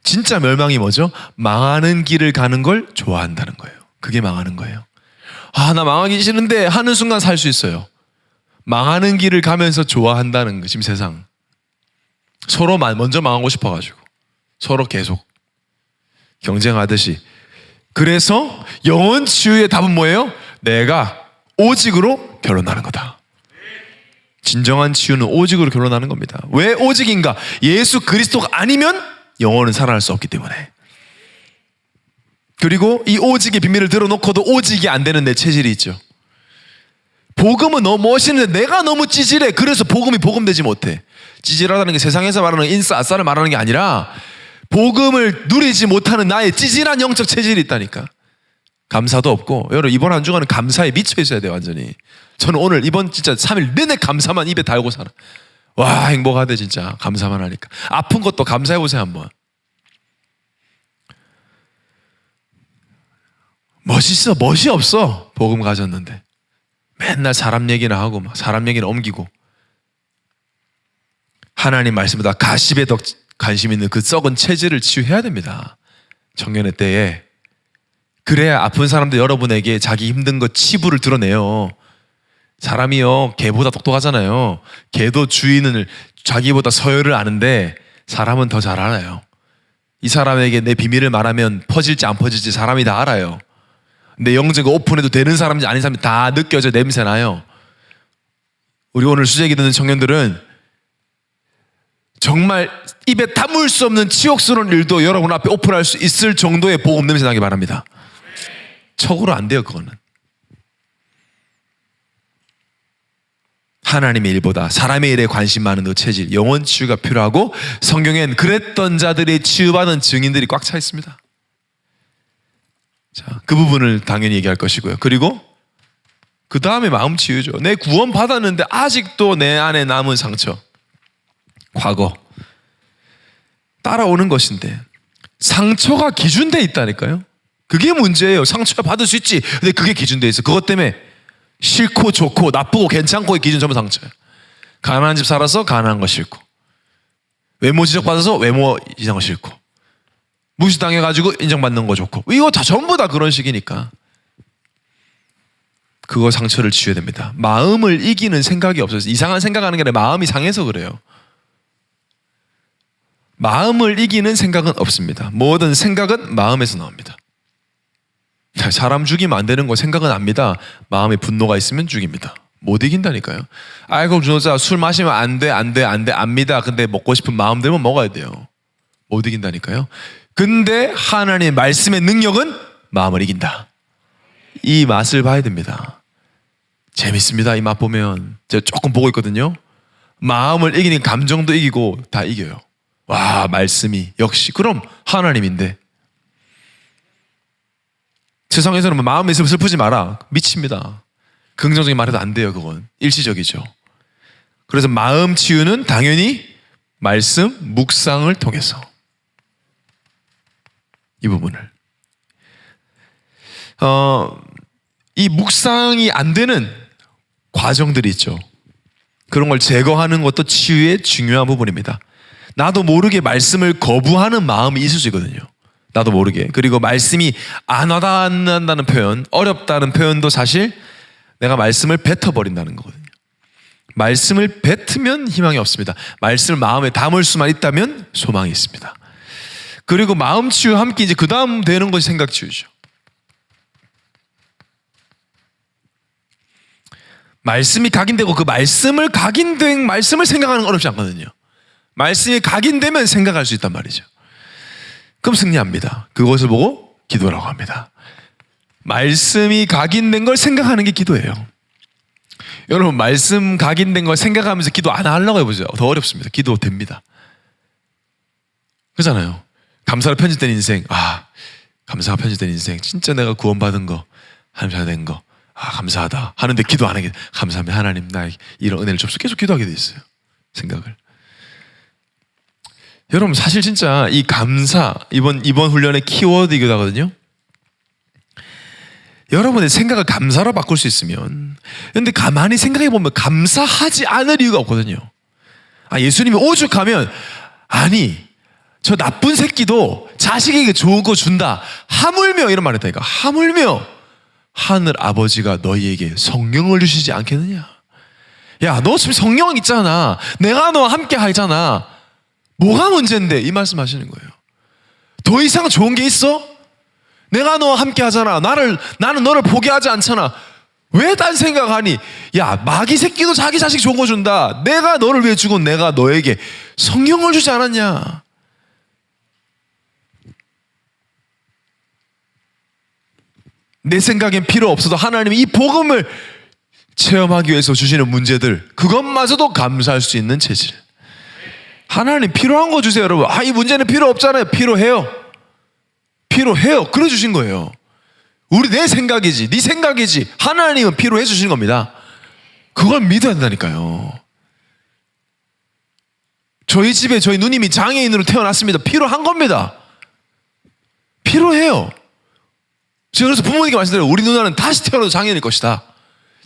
진짜 멸망이 뭐죠? 망하는 길을 가는 걸 좋아한다는 거예요. 그게 망하는 거예요. 아, 나 망하기 싫은데 하는 순간 살 수 있어요. 망하는 길을 가면서 좋아한다는 거. 지금 세상 서로 먼저 망하고 싶어가지고 서로 계속 경쟁하듯이. 그래서 영혼 치유의 답은 뭐예요? 내가 오직으로 결론나는 거다. 진정한 치유는 오직으로 결론나는 겁니다. 왜 오직인가? 예수 그리스도가 아니면 영혼은 살아날 수 없기 때문에. 그리고 이 오직의 비밀을 들어놓고도 오직이 안 되는 내 체질이 있죠. 복음은 너무 멋있는데 내가 너무 찌질해. 그래서 복음이 복음되지 못해. 찌질하다는 게 세상에서 말하는 인싸 아싸를 말하는 게 아니라 복음을 누리지 못하는 나의 찌질한 영적 체질이 있다니까. 감사도 없고. 여러분 이번 한 주간은 감사에 미쳐 있어야 돼요. 완전히. 저는 오늘 이번 진짜 3일 내내 감사만 입에 달고 살아. 와, 행복하대 진짜. 감사만 하니까. 아픈 것도 감사해보세요 한번. 멋있어? 멋이 없어. 복음 가졌는데 맨날 사람 얘기나 하고 막 사람 얘기는 옮기고. 하나님 말씀보다 가십에 더 관심 있는 그 썩은 체질을 치유해야 됩니다. 청년의 때에. 그래야 아픈 사람들 여러분에게 자기 힘든 거 치부를 드러내요. 사람이요, 개보다 똑똑하잖아요. 개도 주인을 자기보다 서열을 아는데 사람은 더 잘 알아요. 이 사람에게 내 비밀을 말하면 퍼질지 안 퍼질지 사람이 다 알아요. 내 영적이 오픈해도 되는 사람인지 아닌 사람인지 다 느껴져. 냄새나요. 우리 오늘 수제기 듣는 청년들은 정말 입에 담을 수 없는 치욕스러운 일도 여러분 앞에 오픈할 수 있을 정도의 복음 냄새 나기 바랍니다. 척으로 안 돼요. 그거는 하나님의 일보다 사람의 일에 관심 많은 그 체질, 영혼 치유가 필요하고, 성경엔 그랬던 자들이 치유받은 증인들이 꽉 차 있습니다. 자, 그 부분을 당연히 얘기할 것이고요. 그리고 그 다음에 마음 치유죠. 내 구원 받았는데 아직도 내 안에 남은 상처, 과거 따라오는 것인데, 상처가 기준돼 있다니까요. 그게 문제예요. 상처 받을 수 있지. 근데 그게 기준돼 있어. 그것 때문에 싫고 좋고 나쁘고 괜찮고의 기준 전부 상처예요. 가난한 집 살아서 가난한 거 싫고, 외모 지적받아서 외모 이상한 거 싫고, 무시당해가지고 인정받는 거 좋고, 이거 다 전부 다 그런 식이니까 그거 상처를 치유해야 됩니다. 마음을 이기는 생각이 없어서, 이상한 생각하는 게 아니라 마음이 상해서 그래요. 마음을 이기는 생각은 없습니다. 모든 생각은 마음에서 나옵니다. 사람 죽이면 안 되는 거 생각은 압니다. 마음에 분노가 있으면 죽입니다. 못 이긴다니까요. 아이고 준호자 술 마시면 안 돼 압니다. 근데 먹고 싶은 마음 들면 먹어야 돼요. 못 이긴다니까요. 근데 하나님의 말씀의 능력은 마음을 이긴다. 이 맛을 봐야 됩니다. 재밌습니다. 이 맛 보면. 제가 조금 보고 있거든요. 마음을 이기는 감정도 이기고 다 이겨요. 와, 말씀이 역시 그럼 하나님인데. 세상에서는 마음에 있으면 슬프지 마라. 미칩니다. 긍정적인 말해도 안 돼요. 그건 일시적이죠. 그래서 마음 치유는 당연히 말씀, 묵상을 통해서 이 부분을 이 묵상이 안 되는 과정들이 있죠. 그런 걸 제거하는 것도 치유의 중요한 부분입니다. 나도 모르게 말씀을 거부하는 마음이 있을 수 있거든요. 나도 모르게. 그리고 말씀이 안 와닿는다는 표현, 어렵다는 표현도 사실 내가 말씀을 뱉어버린다는 거거든요. 말씀을 뱉으면 희망이 없습니다. 말씀을 마음에 담을 수만 있다면 소망이 있습니다. 그리고 마음 치유 함께 이제 그 다음 되는 것이 생각 치유죠. 말씀이 각인되고 그 말씀을 각인된 말씀을 생각하는 건 어렵지 않거든요. 말씀이 각인되면 생각할 수 있단 말이죠. 그럼 승리합니다. 그것을 보고 기도라고 합니다. 말씀이 각인된 걸 생각하는 게 기도예요. 여러분 말씀 각인된 걸 생각하면서 기도 안 하려고 해보세요. 더 어렵습니다. 기도 됩니다. 그렇잖아요. 감사로 편집된 인생, 감사가 편집된 인생, 진짜 내가 구원받은 거, 하나님 잘 된 거, 감사하다 하는데 기도 안 하게, 감사합니다 하나님 나에게 이런 은혜를 줍소. 계속 기도하게 돼 있어요. 생각을. 여러분 사실 진짜 이 감사, 이번 훈련의 키워드이기도 하거든요. 여러분의 생각을 감사로 바꿀 수 있으면, 근데 가만히 생각해 보면 감사하지 않을 이유가 없거든요. 예수님이 오죽하면 아니 저 나쁜 새끼도 자식에게 좋은 거 준다 하물며 이런 말 했다니까. 하물며 하늘 아버지가 너희에게 성령을 주시지 않겠느냐. 야, 너 지금 성령 있잖아. 내가 너와 함께 하잖아. 뭐가 문제인데? 이 말씀 하시는 거예요. 더 이상 좋은 게 있어? 내가 너와 함께 하잖아. 나는 너를 포기하지 않잖아. 왜 딴 생각하니? 야, 마귀 새끼도 자기 자식 좋은 거 준다. 내가 너를 위해 주고 내가 너에게 성령을 주지 않았냐? 내 생각엔 필요 없어도 하나님이 이 복음을 체험하기 위해서 주시는 문제들, 그것마저도 감사할 수 있는 체질. 하나님 필요한 거 주세요, 여러분. 이 문제는 필요 없잖아요. 필요해요. 필요해요. 그래 주신 거예요. 내 생각이지, 네 생각이지. 하나님은 필요해 주시는 겁니다. 그걸 믿어야 된다니까요. 저희 집에 저희 누님이 장애인으로 태어났습니다. 필요한 겁니다. 필요해요. 제가 그래서 부모님께 말씀드려요. 우리 누나는 다시 태어나도 장애인일 것이다.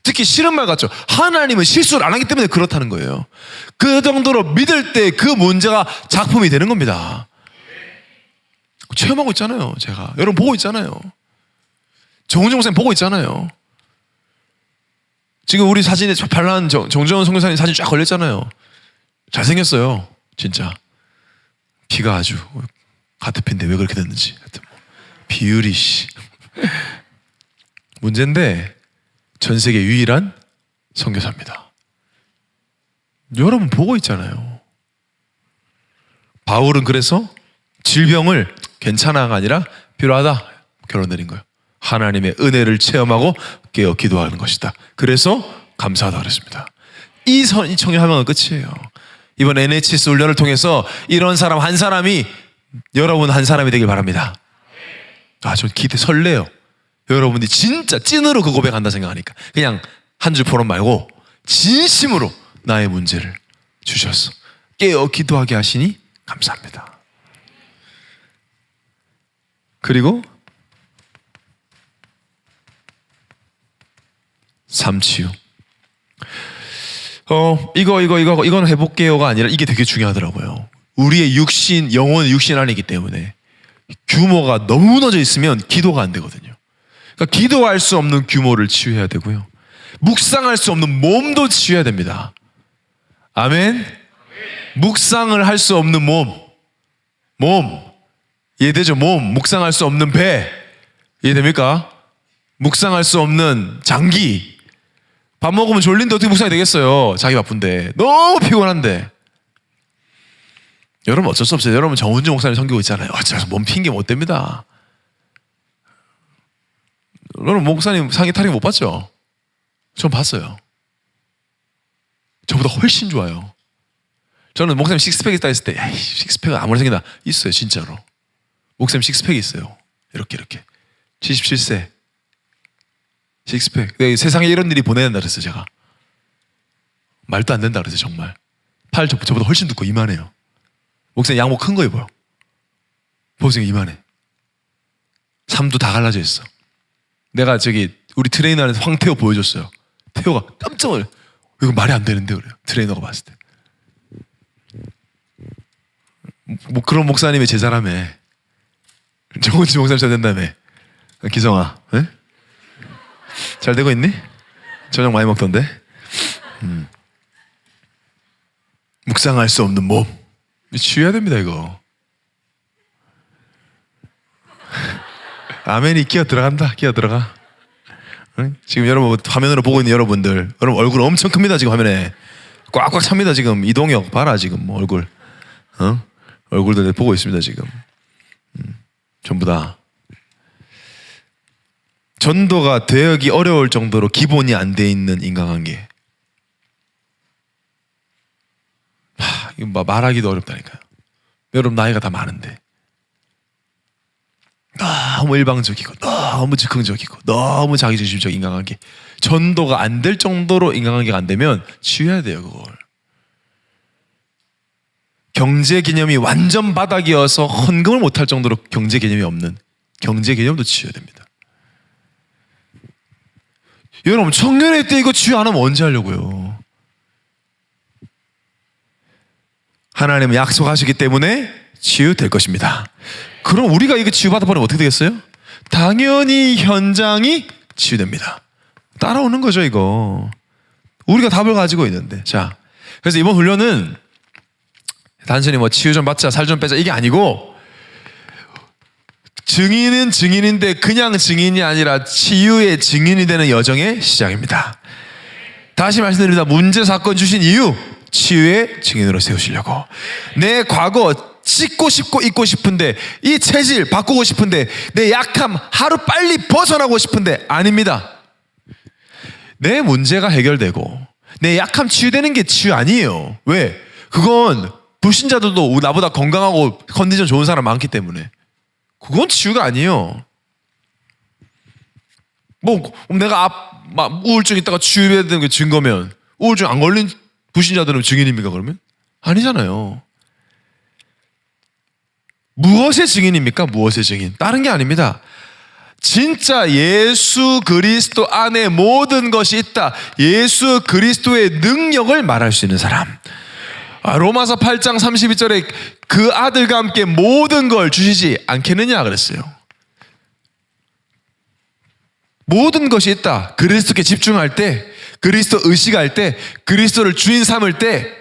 특히 싫은 말 같죠. 하나님은 실수를 안 하기 때문에 그렇다는 거예요. 그 정도로 믿을 때 그 문제가 작품이 되는 겁니다. 체험하고 있잖아요. 제가 여러분 보고 있잖아요. 정은정 목사님 보고 있잖아요. 지금 우리 사진에 발랄한 정정은 선교사님 사진 쫙 걸렸잖아요. 잘생겼어요. 진짜 피가 아주 같은 피인데 왜 그렇게 됐는지. 하여튼 비율이 문제인데 전 세계 유일한 선교사입니다. 여러분 보고 있잖아요. 바울은 그래서 질병을 괜찮아가 아니라 필요하다 결론 내린 거예요. 하나님의 은혜를 체험하고 깨어 기도하는 것이다. 그래서 감사하다 그랬습니다. 이 청년 한 명은 끝이에요. 이번 NHS 훈련을 통해서 이런 사람 한 사람이 여러분 한 사람이 되길 바랍니다. 저 설레요. 여러분이 진짜 찐으로 그 고백한다 생각하니까. 그냥 한 줄 포럼 말고 진심으로 나의 문제를 주셔서 깨어 기도하게 하시니 감사합니다. 그리고 삶치유. 이건 해볼게요가 아니라 이게 되게 중요하더라고요. 우리의 육신, 영혼은 육신 안이기 때문에 규모가 너무 무너져 있으면 기도가 안 되거든요. 그러니까 기도할 수 없는 규모를 치유해야 되고요. 묵상할 수 없는 몸도 치유해야 됩니다. 아멘. 묵상을 할 수 없는 몸 이해되죠? 묵상할 수 없는 배 이해됩니까? 묵상할 수 없는 장기. 밥 먹으면 졸린데 어떻게 묵상이 되겠어요? 자기 바쁜데 너무 피곤한데. 여러분 어쩔 수 없어요. 여러분 정은주 목사님 섬기고 있잖아요. 어째서 몸 핑계 못 됩니다. 여러분 목사님 상의 탈의 못 봤죠? 전 봤어요. 저보다 훨씬 좋아요. 저는 목사님 식스팩 있다 했을 때 식스팩은 아무리 생긴다 있어요. 진짜로 목사님 식스팩이 있어요. 이렇게 77세 식스팩. 세상에 이런 일이 보내야 된다 그랬어요. 제가 말도 안 된다 그랬어요. 정말 팔 저보다 훨씬 두꺼워. 이만해요. 목사님 양복 큰 거 입어요. 보세요. 이만해. 삶도 다 갈라져 있어. 내가 우리 트레이너는 황태호 보여줬어요. 태호가 깜짝 놀래. 이거 말이 안 되는데 그래요. 트레이너가 봤을 때. 그런 목사님의 제자라며. 정은지 목사님 잘 된다며. 기성아, 에? 잘 되고 있니? 저녁 많이 먹던데. 묵상할 수 없는 몸 치유해야 됩니다. 이거. 아멘이 끼어 들어간다. 끼어 들어가. 응? 지금 여러분 화면으로 보고 있는 여러분 얼굴 엄청 큽니다. 지금 화면에 꽉꽉 찹니다. 지금 이동혁 봐라. 지금 얼굴 얼굴들 보고 있습니다. 지금 전부 다 전도가 되기 어려울 정도로 기본이 안 돼 있는 인간관계. 이거 말하기도 어렵다니까요. 여러분 나이가 다 많은데 너무 일방적이고 너무 즉흥적이고 너무 자기중심적 인간관계. 전도가 안 될 정도로 인간관계가 안 되면 치유해야 돼요. 그걸. 경제 개념이 완전 바닥이어서 헌금을 못할 정도로 경제 개념이 없는 경제 개념도 치유해야 됩니다. 여러분, 청년의 때 이거 치유 안 하면 언제 하려고요? 하나님은 약속하시기 때문에 치유될 것입니다. 그럼 우리가 이거 치유받아버리면 어떻게 되겠어요? 당연히 현장이 치유됩니다. 따라오는 거죠, 이거. 우리가 답을 가지고 있는데. 자, 그래서 이번 훈련은 단순히 뭐 치유 좀 받자, 살 좀 빼자 이게 아니고, 증인은 증인인데 그냥 증인이 아니라 치유의 증인이 되는 여정의 시작입니다. 다시 말씀드립니다. 문제 사건 주신 이유, 치유의 증인으로 세우시려고. 내 과거 찢고 싶고 잊고 싶은데, 이 체질 바꾸고 싶은데, 내 약함 하루 빨리 벗어나고 싶은데 아닙니다. 내 문제가 해결되고 내 약함 치유되는 게 치유 아니에요. 왜? 그건 불신자들도 나보다 건강하고 컨디션 좋은 사람 많기 때문에. 그건 치유가 아니에요. 뭐 내가 막 우울증 있다가 치유해야 되는 게 증거면 우울증 안 걸린 불신자들은 증인입니까 그러면? 아니잖아요. 무엇의 증인입니까? 무엇의 증인? 다른 게 아닙니다. 진짜 예수 그리스도 안에 모든 것이 있다. 예수 그리스도의 능력을 말할 수 있는 사람. 로마서 8장 32절에 그 아들과 함께 모든 걸 주시지 않겠느냐 그랬어요. 모든 것이 있다. 그리스도께 집중할 때, 그리스도 의식할 때, 그리스도를 주인 삼을 때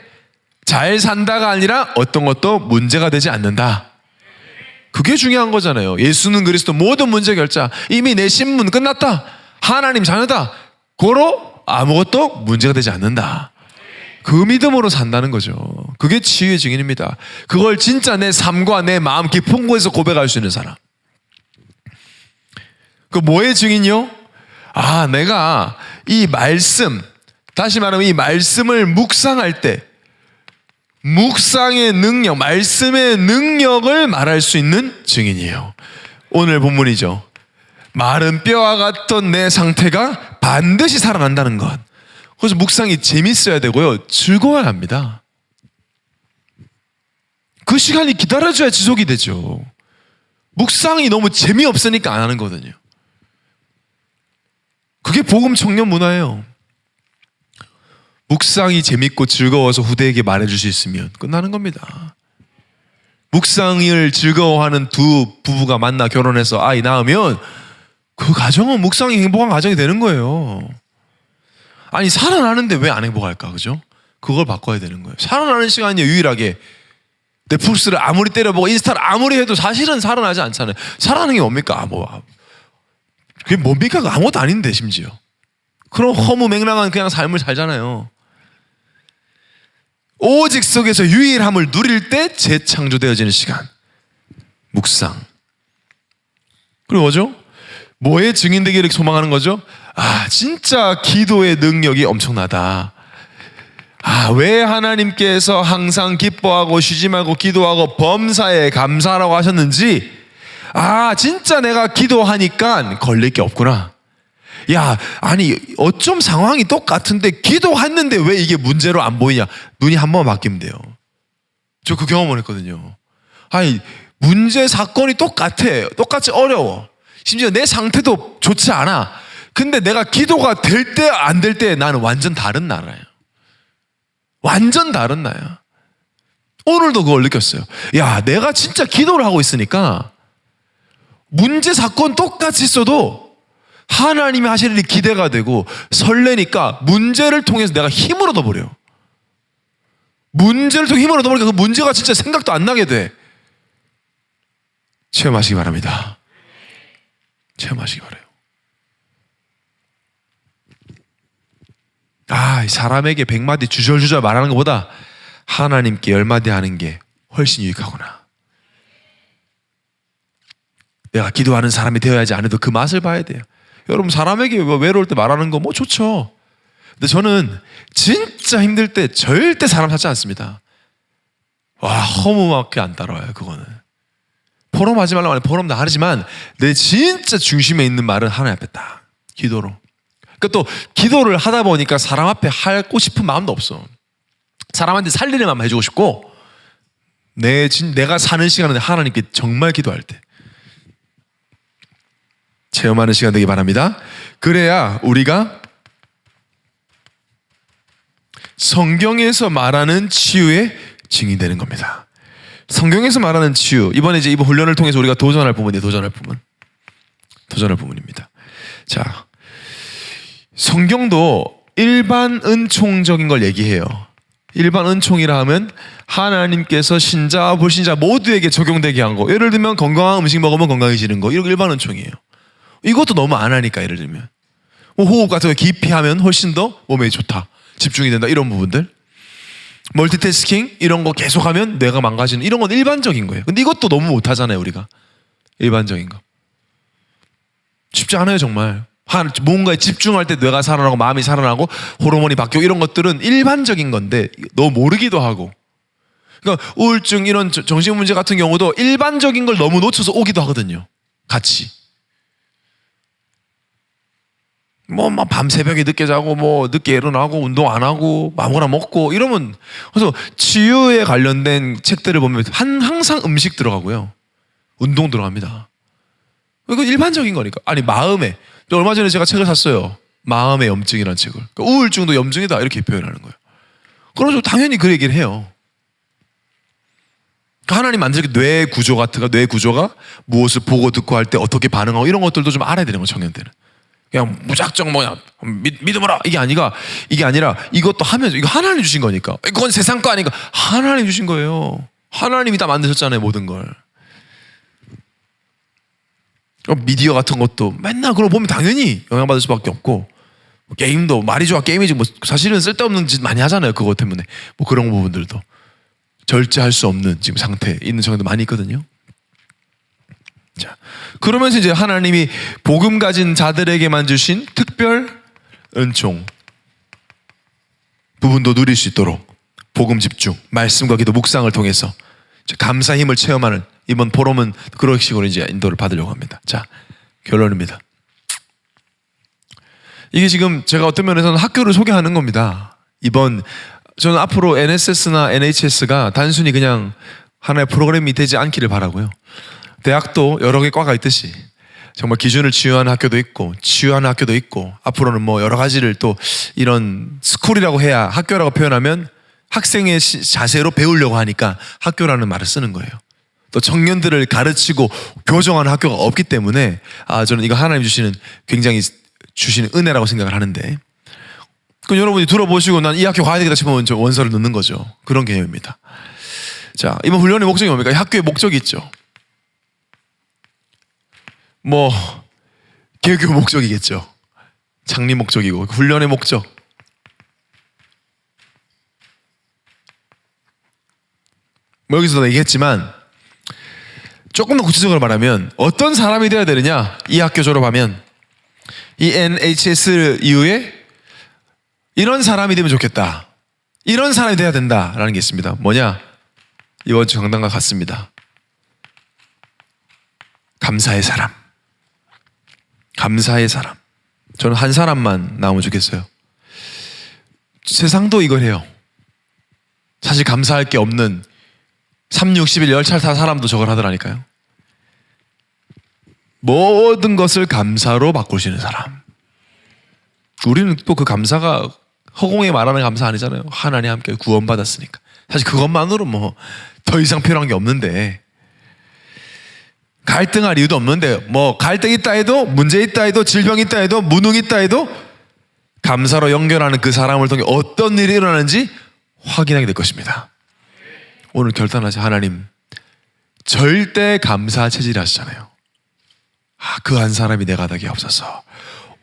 잘 산다가 아니라 어떤 것도 문제가 되지 않는다. 그게 중요한 거잖아요. 예수는 그리스도 모든 문제 결자. 이미 내 신분 끝났다. 하나님 자녀다. 고로 아무것도 문제가 되지 않는다. 그 믿음으로 산다는 거죠. 그게 치유의 증인입니다. 그걸 진짜 내 삶과 내 마음 깊은 곳에서 고백할 수 있는 사람. 그 뭐의 증인이요? 내가 이 말씀, 다시 말하면 이 말씀을 묵상할 때 묵상의 능력, 말씀의 능력을 말할 수 있는 증인이에요. 오늘 본문이죠. 마른 뼈와 같던 내 상태가 반드시 살아난다는 것. 그래서 묵상이 재밌어야 되고요. 즐거워야 합니다. 그 시간이 기다려줘야 지속이 되죠. 묵상이 너무 재미없으니까 안 하는 거거든요. 그게 복음 청년 문화예요. 묵상이 재밌고 즐거워서 후대에게 말해줄 수 있으면 끝나는 겁니다. 묵상을 즐거워하는 두 부부가 만나 결혼해서 아이 낳으면 그 가정은 묵상이 행복한 가정이 되는 거예요. 아니 살아나는데 왜 안 행복할까? 그죠? 그걸 바꿔야 되는 거예요. 살아나는 시간이 유일하게 넷플릭스를 아무리 때려보고 인스타를 아무리 해도 사실은 살아나지 않잖아요. 살아나는 게 뭡니까? 그게 뭡니까? 아무것도 아닌데 심지어. 그런 허무맹랑한 그냥 삶을 살잖아요. 오직 속에서 유일함을 누릴 때 재창조되어지는 시간. 묵상. 그리고 뭐죠? 뭐의 증인되기를 소망하는 거죠? 진짜 기도의 능력이 엄청나다. 왜 하나님께서 항상 기뻐하고 쉬지 말고 기도하고 범사에 감사하라고 하셨는지, 진짜 내가 기도하니까 걸릴 게 없구나. 아니 어쩜 상황이 똑같은데 기도했는데 왜 이게 문제로 안 보이냐. 눈이 한 번 바뀌면 돼요. 저 그 경험을 했거든요. 문제 사건이 똑같아. 똑같이 어려워. 심지어 내 상태도 좋지 않아. 근데 내가 기도가 될 때 안 될 때 나는 완전 다른 나라예요. 완전 다른 나야. 오늘도 그걸 느꼈어요. 내가 진짜 기도를 하고 있으니까 문제 사건 똑같이 있어도 하나님이 하실 일이 기대가 되고 설레니까 문제를 통해서 내가 힘을 얻어버려요. 문제를 통해 힘을 얻어버리니까 그 문제가 진짜 생각도 안 나게 돼. 체험하시기 바랍니다. 체험하시기 바라요. 사람에게 100마디 주절주절 말하는 것보다 하나님께 10마디 하는 게 훨씬 유익하구나. 내가 기도하는 사람이 되어야지 안 해도 그 맛을 봐야 돼요. 여러분 사람에게 외로울 때 말하는 거 좋죠. 근데 저는 진짜 힘들 때 절대 사람 찾지 않습니다. 허무밖에 안 따라와요. 그거는 포럼하지 말라고 하면 포럼도 하지만 내 진짜 중심에 있는 말은 하나님 앞에 딱 기도로. 또 기도를 하다 보니까 사람 앞에 하고 싶은 마음도 없어. 사람한테 살리는 마음 해주고 싶고 내가 사는 시간은 하나님께 정말 기도할 때 체험하는 시간 되기 바랍니다. 그래야 우리가 성경에서 말하는 치유의 증인되는 겁니다. 성경에서 말하는 치유, 이번 훈련을 통해서 우리가 도전할 부분입니다. 도전할 부분입니다. 자, 성경도 일반 은총적인 걸 얘기해요. 일반 은총이라 하면 하나님께서 신자와 불신자 모두에게 적용되게 한 거. 예를 들면 건강한 음식 먹으면 건강해지는 거. 이런 일반 은총이에요. 이것도 너무 안 하니까. 예를 들면 뭐 호흡 같은 거 깊이 하면 훨씬 더 몸에 좋다, 집중이 된다, 이런 부분들. 멀티태스킹 이런 거 계속하면 뇌가 망가지는, 이런 건 일반적인 거예요. 근데 이것도 너무 못하잖아요. 우리가 일반적인 거 쉽지 않아요. 정말 뭔가에 집중할 때 뇌가 살아나고 마음이 살아나고 호르몬이 바뀌고 이런 것들은 일반적인 건데 너무 모르기도 하고. 그러니까 우울증 이런 정신 문제 같은 경우도 일반적인 걸 너무 놓쳐서 오기도 하거든요. 같이 막 밤새벽에 늦게 자고 뭐 늦게 일어나고 운동 안 하고 아무거나 먹고 이러면. 그래서 치유에 관련된 책들을 보면 항상 음식 들어가고요, 운동 들어갑니다. 이거 일반적인 거니까. 아니 마음에, 얼마 전에 제가 책을 샀어요. 마음의 염증이라는 책을. 그러니까 우울증도 염증이다 이렇게 표현하는 거예요. 그래서 당연히 그 얘기를 해요. 하나님 만들기 뇌 구조가 무엇을 보고 듣고 할 때 어떻게 반응하고 이런 것들도 좀 알아야 되는 거예요. 청년들은 그냥 무작정 뭐냐 믿음으로 이게 아니라 이것도 하면서, 이거 하나님 주신 거니까. 그건 세상 거 아니까 하나님 주신 거예요. 하나님이 다 만드셨잖아요, 모든 걸. 미디어 같은 것도 맨날 그걸 보면 당연히 영향받을 수밖에 없고, 게임도 말이 좋아 게임이지 뭐 사실은 쓸데없는 짓 많이 하잖아요. 그것 때문에 뭐 그런 부분들도 절제할 수 없는 지금 상태에 있는 청년도 많이 있거든요. 자, 그러면서 이제 하나님이 복음 가진 자들에게만 주신 특별 은총 부분도 누릴 수 있도록 복음 집중, 말씀과 기도, 묵상을 통해서 감사 힘을 체험하는 이번 포럼은 그런 식으로 이제 인도를 받으려고 합니다. 자, 결론입니다. 이게 지금 제가 어떤 면에서는 학교를 소개하는 겁니다. 저는 앞으로 NSS나 NHS가 단순히 그냥 하나의 프로그램이 되지 않기를 바라고요. 대학도 여러 개 과가 있듯이 정말 기준을 치유하는 학교도 있고 치유하는 학교도 있고, 앞으로는 뭐 여러 가지를 또 이런 스쿨이라고 해야, 학교라고 표현하면 학생의 자세로 배우려고 하니까 학교라는 말을 쓰는 거예요. 또 청년들을 가르치고 교정하는 학교가 없기 때문에 저는 이거 하나님 주시는 굉장히 주시는 은혜라고 생각을 하는데, 그럼 여러분이 들어보시고 난 이 학교 가야 되겠다 싶으면 저 원서를 넣는 거죠. 그런 개념입니다. 자, 이번 훈련의 목적이 뭡니까? 학교의 목적이 있죠. 뭐 개교 목적이겠죠. 창립 목적이고 훈련의 목적. 뭐 여기서도 얘기했지만 조금 더 구체적으로 말하면 어떤 사람이 되어야 되느냐? 이 학교 졸업하면 이 NHS 이후에 이런 사람이 되면 좋겠다, 이런 사람이 돼야 된다라는 게 있습니다. 뭐냐? 이번 주 강단과 같습니다. 감사의 사람. 감사의 사람. 저는 한 사람만 나오면 좋겠어요. 세상도 이걸 해요. 사실 감사할 게 없는 3, 60일 열차 탄 사람도 저걸 하더라니까요. 모든 것을 감사로 바꿀 수 있는 사람. 우리는 또 그 감사가 허공에 말하는 감사 아니잖아요. 하나님 함께 구원받았으니까. 사실 그것만으로 뭐 더 이상 필요한 게 없는데, 갈등할 이유도 없는데, 뭐 갈등 있다 해도, 문제 있다 해도, 질병 있다 해도, 무능 있다 해도 감사로 연결하는 그 사람을 통해 어떤 일이 일어나는지 확인하게 될 것입니다. 오늘 결단하세요. 하나님, 절대 감사 체질이 하시잖아요. 그 한 사람이 내가 되게 없어서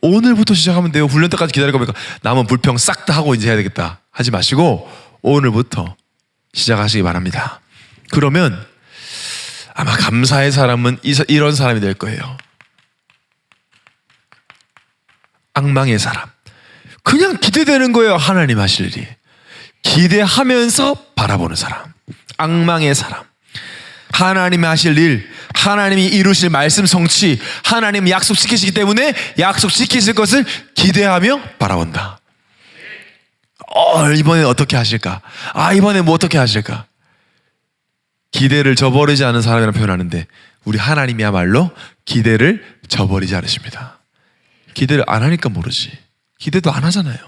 오늘부터 시작하면 돼요. 훈련 때까지 기다릴 거니까 남은 불평 싹 다 하고 이제 해야 되겠다 하지 마시고 오늘부터 시작하시기 바랍니다. 그러면 아마 감사의 사람은 이런 사람이 될 거예요. 앙망의 사람. 그냥 기대되는 거예요. 하나님 하실 일이. 기대하면서 바라보는 사람. 앙망의 사람. 하나님이 하실 일, 하나님이 이루실 말씀 성취, 하나님 약속시키시기 때문에 약속시키실 것을 기대하며 바라본다. 이번에 어떻게 하실까? 이번에 뭐 어떻게 하실까? 기대를 저버리지 않은 사람이라고 표현하는데, 우리 하나님이야말로 기대를 저버리지 않으십니다. 기대를 안 하니까 모르지. 기대도 안 하잖아요.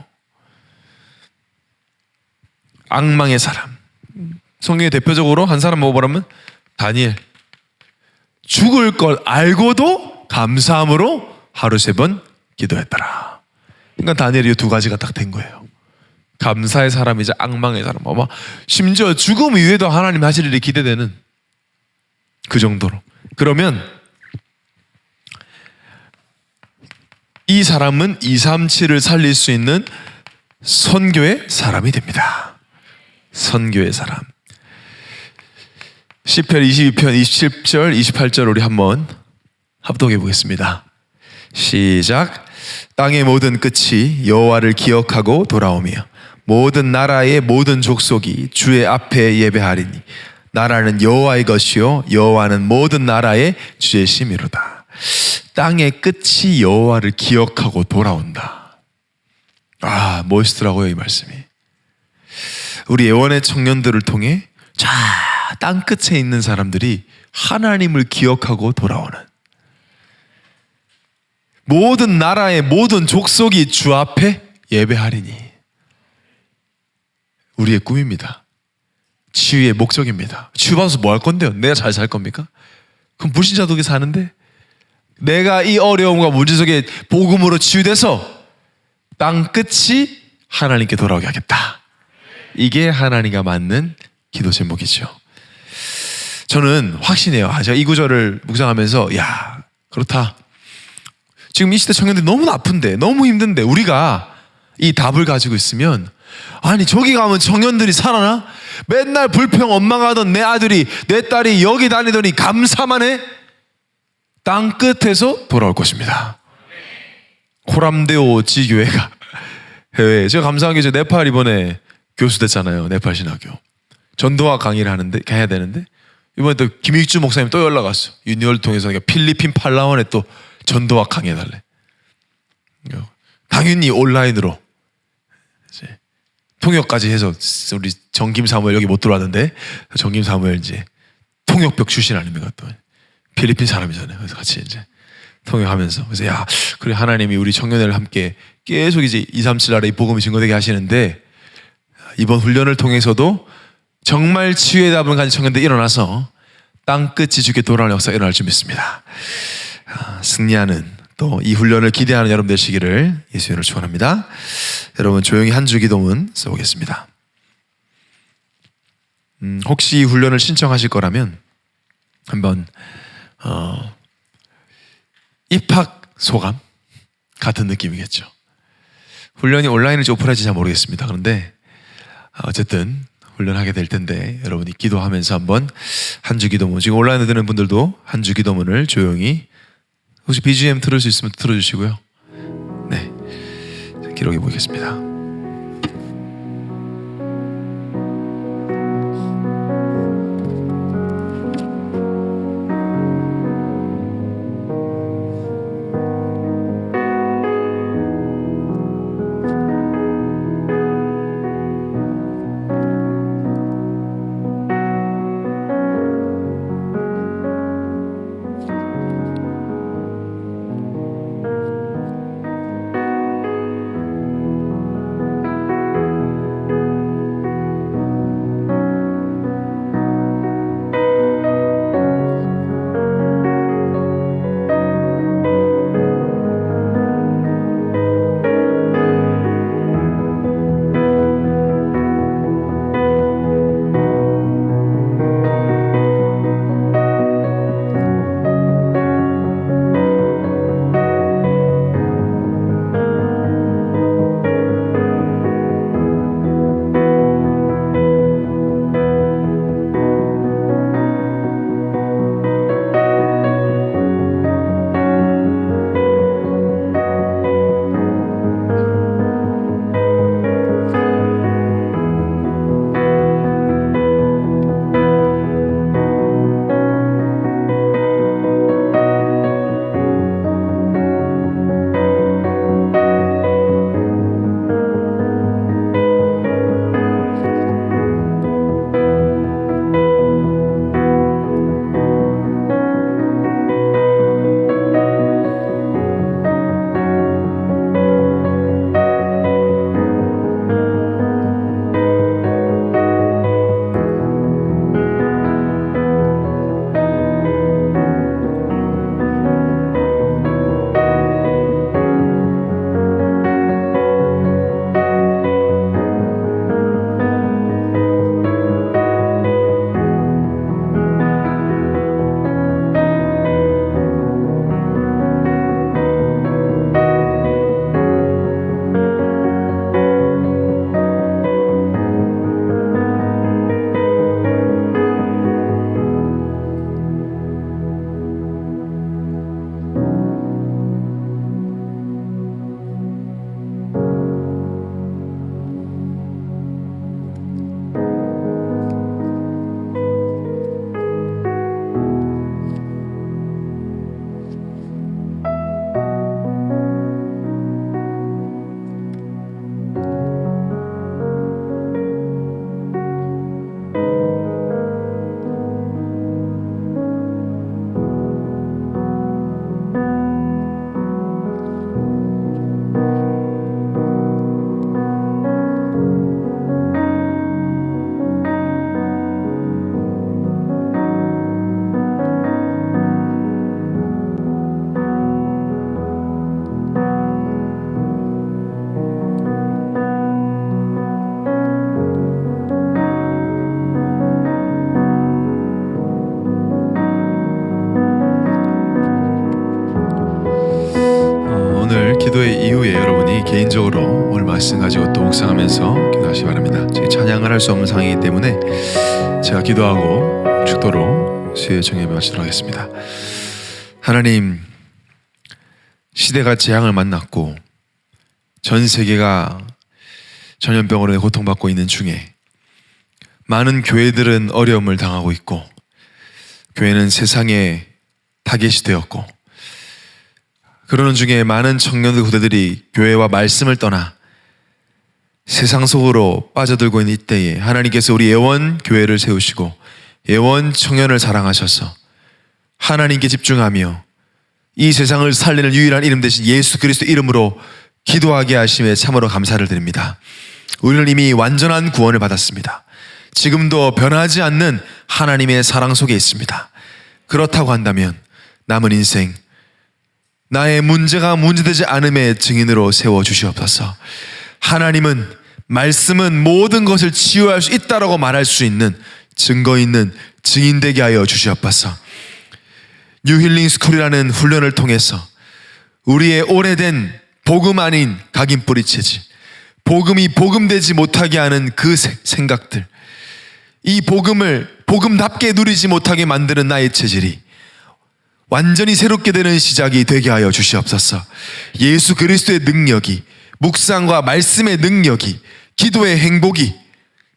악망의 사람. 성경에 대표적으로 한 사람 뭐라면 다니엘. 죽을 걸 알고도 감사함으로 하루 3번 기도했더라. 그러니까 다니엘이 두 가지가 딱 된 거예요. 감사의 사람이자 악망의 사람. 아마 심지어 죽음 이후에도 하나님 하실 일이 기대되는 그 정도로. 그러면 이 사람은 237을 살릴 수 있는 선교의 사람이 됩니다. 선교의 사람. 시편 22편 27절 28절 우리 한번 합독해 보겠습니다. 시작. 땅의 모든 끝이 여호와를 기억하고 돌아오며 모든 나라의 모든 족속이 주의 앞에 예배하리니 나라는 여호와의 것이요 여호와는 모든 나라의 주제심이로다. 땅의 끝이 여호와를 기억하고 돌아온다. 아, 멋있더라고요, 이 말씀이. 우리 예원의 청년들을 통해 땅 끝에 있는 사람들이 하나님을 기억하고 돌아오는, 모든 나라의 모든 족속이 주 앞에 예배하리니 우리의 꿈입니다. 치유의 목적입니다. 치유 받아서 뭐 할 건데요? 내가 잘 살 겁니까? 그럼 불신자독에 사는데 내가 이 어려움과 문제 속에 복음으로 치유돼서 땅 끝이 하나님께 돌아오게 하겠다. 이게 하나님과 맞는 기도 제목이죠. 저는 확신해요. 제가 이 구절을 묵상하면서 야, 그렇다. 지금 이 시대 청년들이 너무 아픈데, 너무 힘든데 우리가 이 답을 가지고 있으면, 아니 저기 가면 청년들이 살아나? 맨날 불평 원망하던 내 아들이, 내 딸이 여기 다니더니 감사만 해? 땅 끝에서 돌아올 것입니다. 코람데오 지교회가 해외에, 제가 감사한 게 네팔 이번에 교수 됐잖아요. 네팔 신학교 전도와 강의를 해야 되는데 이번에 또 김익주 목사님 또 연락 왔어. 유니얼 통해서 필리핀 팔라완에 또 전도와 강의해달래. 당연히 온라인으로 이제 통역까지 해서, 우리 정김 사무엘 여기 못 들어왔는데 정김 사무엘 이제 통역벽 출신 아닙니까? 또 필리핀 사람이잖아요. 그래서 같이 이제 통역하면서, 그래서 야, 그래 하나님이 우리 청년을 함께 계속 이제 237 나라의 복음이 증거되게 하시는데 이번 훈련을 통해서도 정말 치유의 답을 가진 청년들이 일어나서 땅 끝이 주께 돌아오는 역사가 일어날 줄 믿습니다. 승리하는, 또 이 훈련을 기대하는 여러분 되시기를 예수님을 축원합니다. 여러분 조용히 한 주 기도문 써보겠습니다. 혹시 이 훈련을 신청하실 거라면 한번 입학 소감 같은 느낌이겠죠. 훈련이 온라인일지 오프라인일지 잘 모르겠습니다. 그런데 어쨌든 훈련하게 될 텐데 여러분이 기도하면서 한번 한 주 기도문, 지금 온라인에 듣는 분들도 한 주 기도문을 조용히, 혹시 BGM 틀을 수 있으면 틀어주시고요. 네, 기록해 보겠습니다. 여러분이 개인적으로 오늘 말씀 가지고 또 묵상하면서 기도하시기 바랍니다. 저희 찬양을 할 수 없는 상황이기 때문에 제가 기도하고 축도로 수요일 정예배 마치도록 하겠습니다. 하나님, 시대가 재앙을 만났고 전 세계가 전염병으로 고통받고 있는 중에 많은 교회들은 어려움을 당하고 있고 교회는 세상에 타겟이 되었고, 그러는 중에 많은 청년들 후대들이 교회와 말씀을 떠나 세상 속으로 빠져들고 있는 이때에 하나님께서 우리 예원 교회를 세우시고 예원 청년을 사랑하셔서 하나님께 집중하며 이 세상을 살리는 유일한 이름 되신 예수 그리스도 이름으로 기도하게 하심에 참으로 감사를 드립니다. 우리는 이미 완전한 구원을 받았습니다. 지금도 변하지 않는 하나님의 사랑 속에 있습니다. 그렇다고 한다면 남은 인생 나의 문제가 문제되지 않음의 증인으로 세워주시옵소서. 하나님은, 말씀은 모든 것을 치유할 수 있다라고 말할 수 있는 증거 있는 증인 되게 하여 주시옵소서. 뉴힐링 스쿨이라는 훈련을 통해서 우리의 오래된 복음 아닌 각인 뿌리채질, 복음이 복음되지 못하게 하는 그 생각들, 이 복음답게 누리지 못하게 만드는 나의 체질이 완전히 새롭게 되는 시작이 되게 하여 주시옵소서. 예수 그리스도의 능력이, 묵상과 말씀의 능력이, 기도의 행복이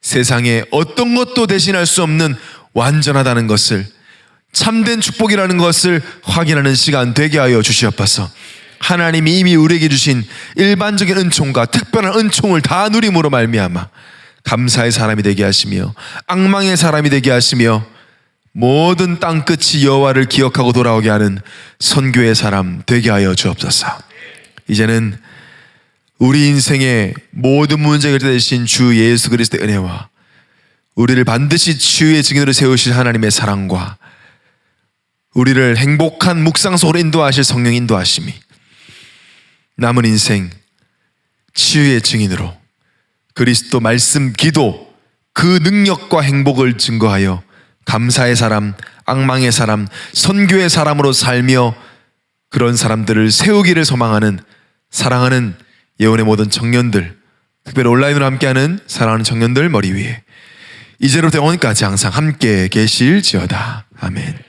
세상에 어떤 것도 대신할 수 없는 완전하다는 것을, 참된 축복이라는 것을 확인하는 시간 되게 하여 주시옵소서. 하나님이 이미 우리에게 주신 일반적인 은총과 특별한 은총을 다 누림으로 말미암아 감사의 사람이 되게 하시며 앙망의 사람이 되게 하시며 모든 땅끝이 여호와를 기억하고 돌아오게 하는 선교의 사람 되게 하여 주옵소서. 이제는 우리 인생의 모든 문제를 해결되신 주 예수 그리스도의 은혜와 우리를 반드시 치유의 증인으로 세우실 하나님의 사랑과 우리를 행복한 묵상 속으로 인도하실 성령 인도하심이 남은 인생 치유의 증인으로 그리스도 말씀, 기도, 그 능력과 행복을 증거하여 감사의 사람, 앙망의 사람, 선교의 사람으로 살며 그런 사람들을 세우기를 소망하는, 사랑하는 예원의 모든 청년들, 특별히 온라인으로 함께하는 사랑하는 청년들 머리 위에 이제로부터 영원까지 항상 함께 계실지어다. 아멘.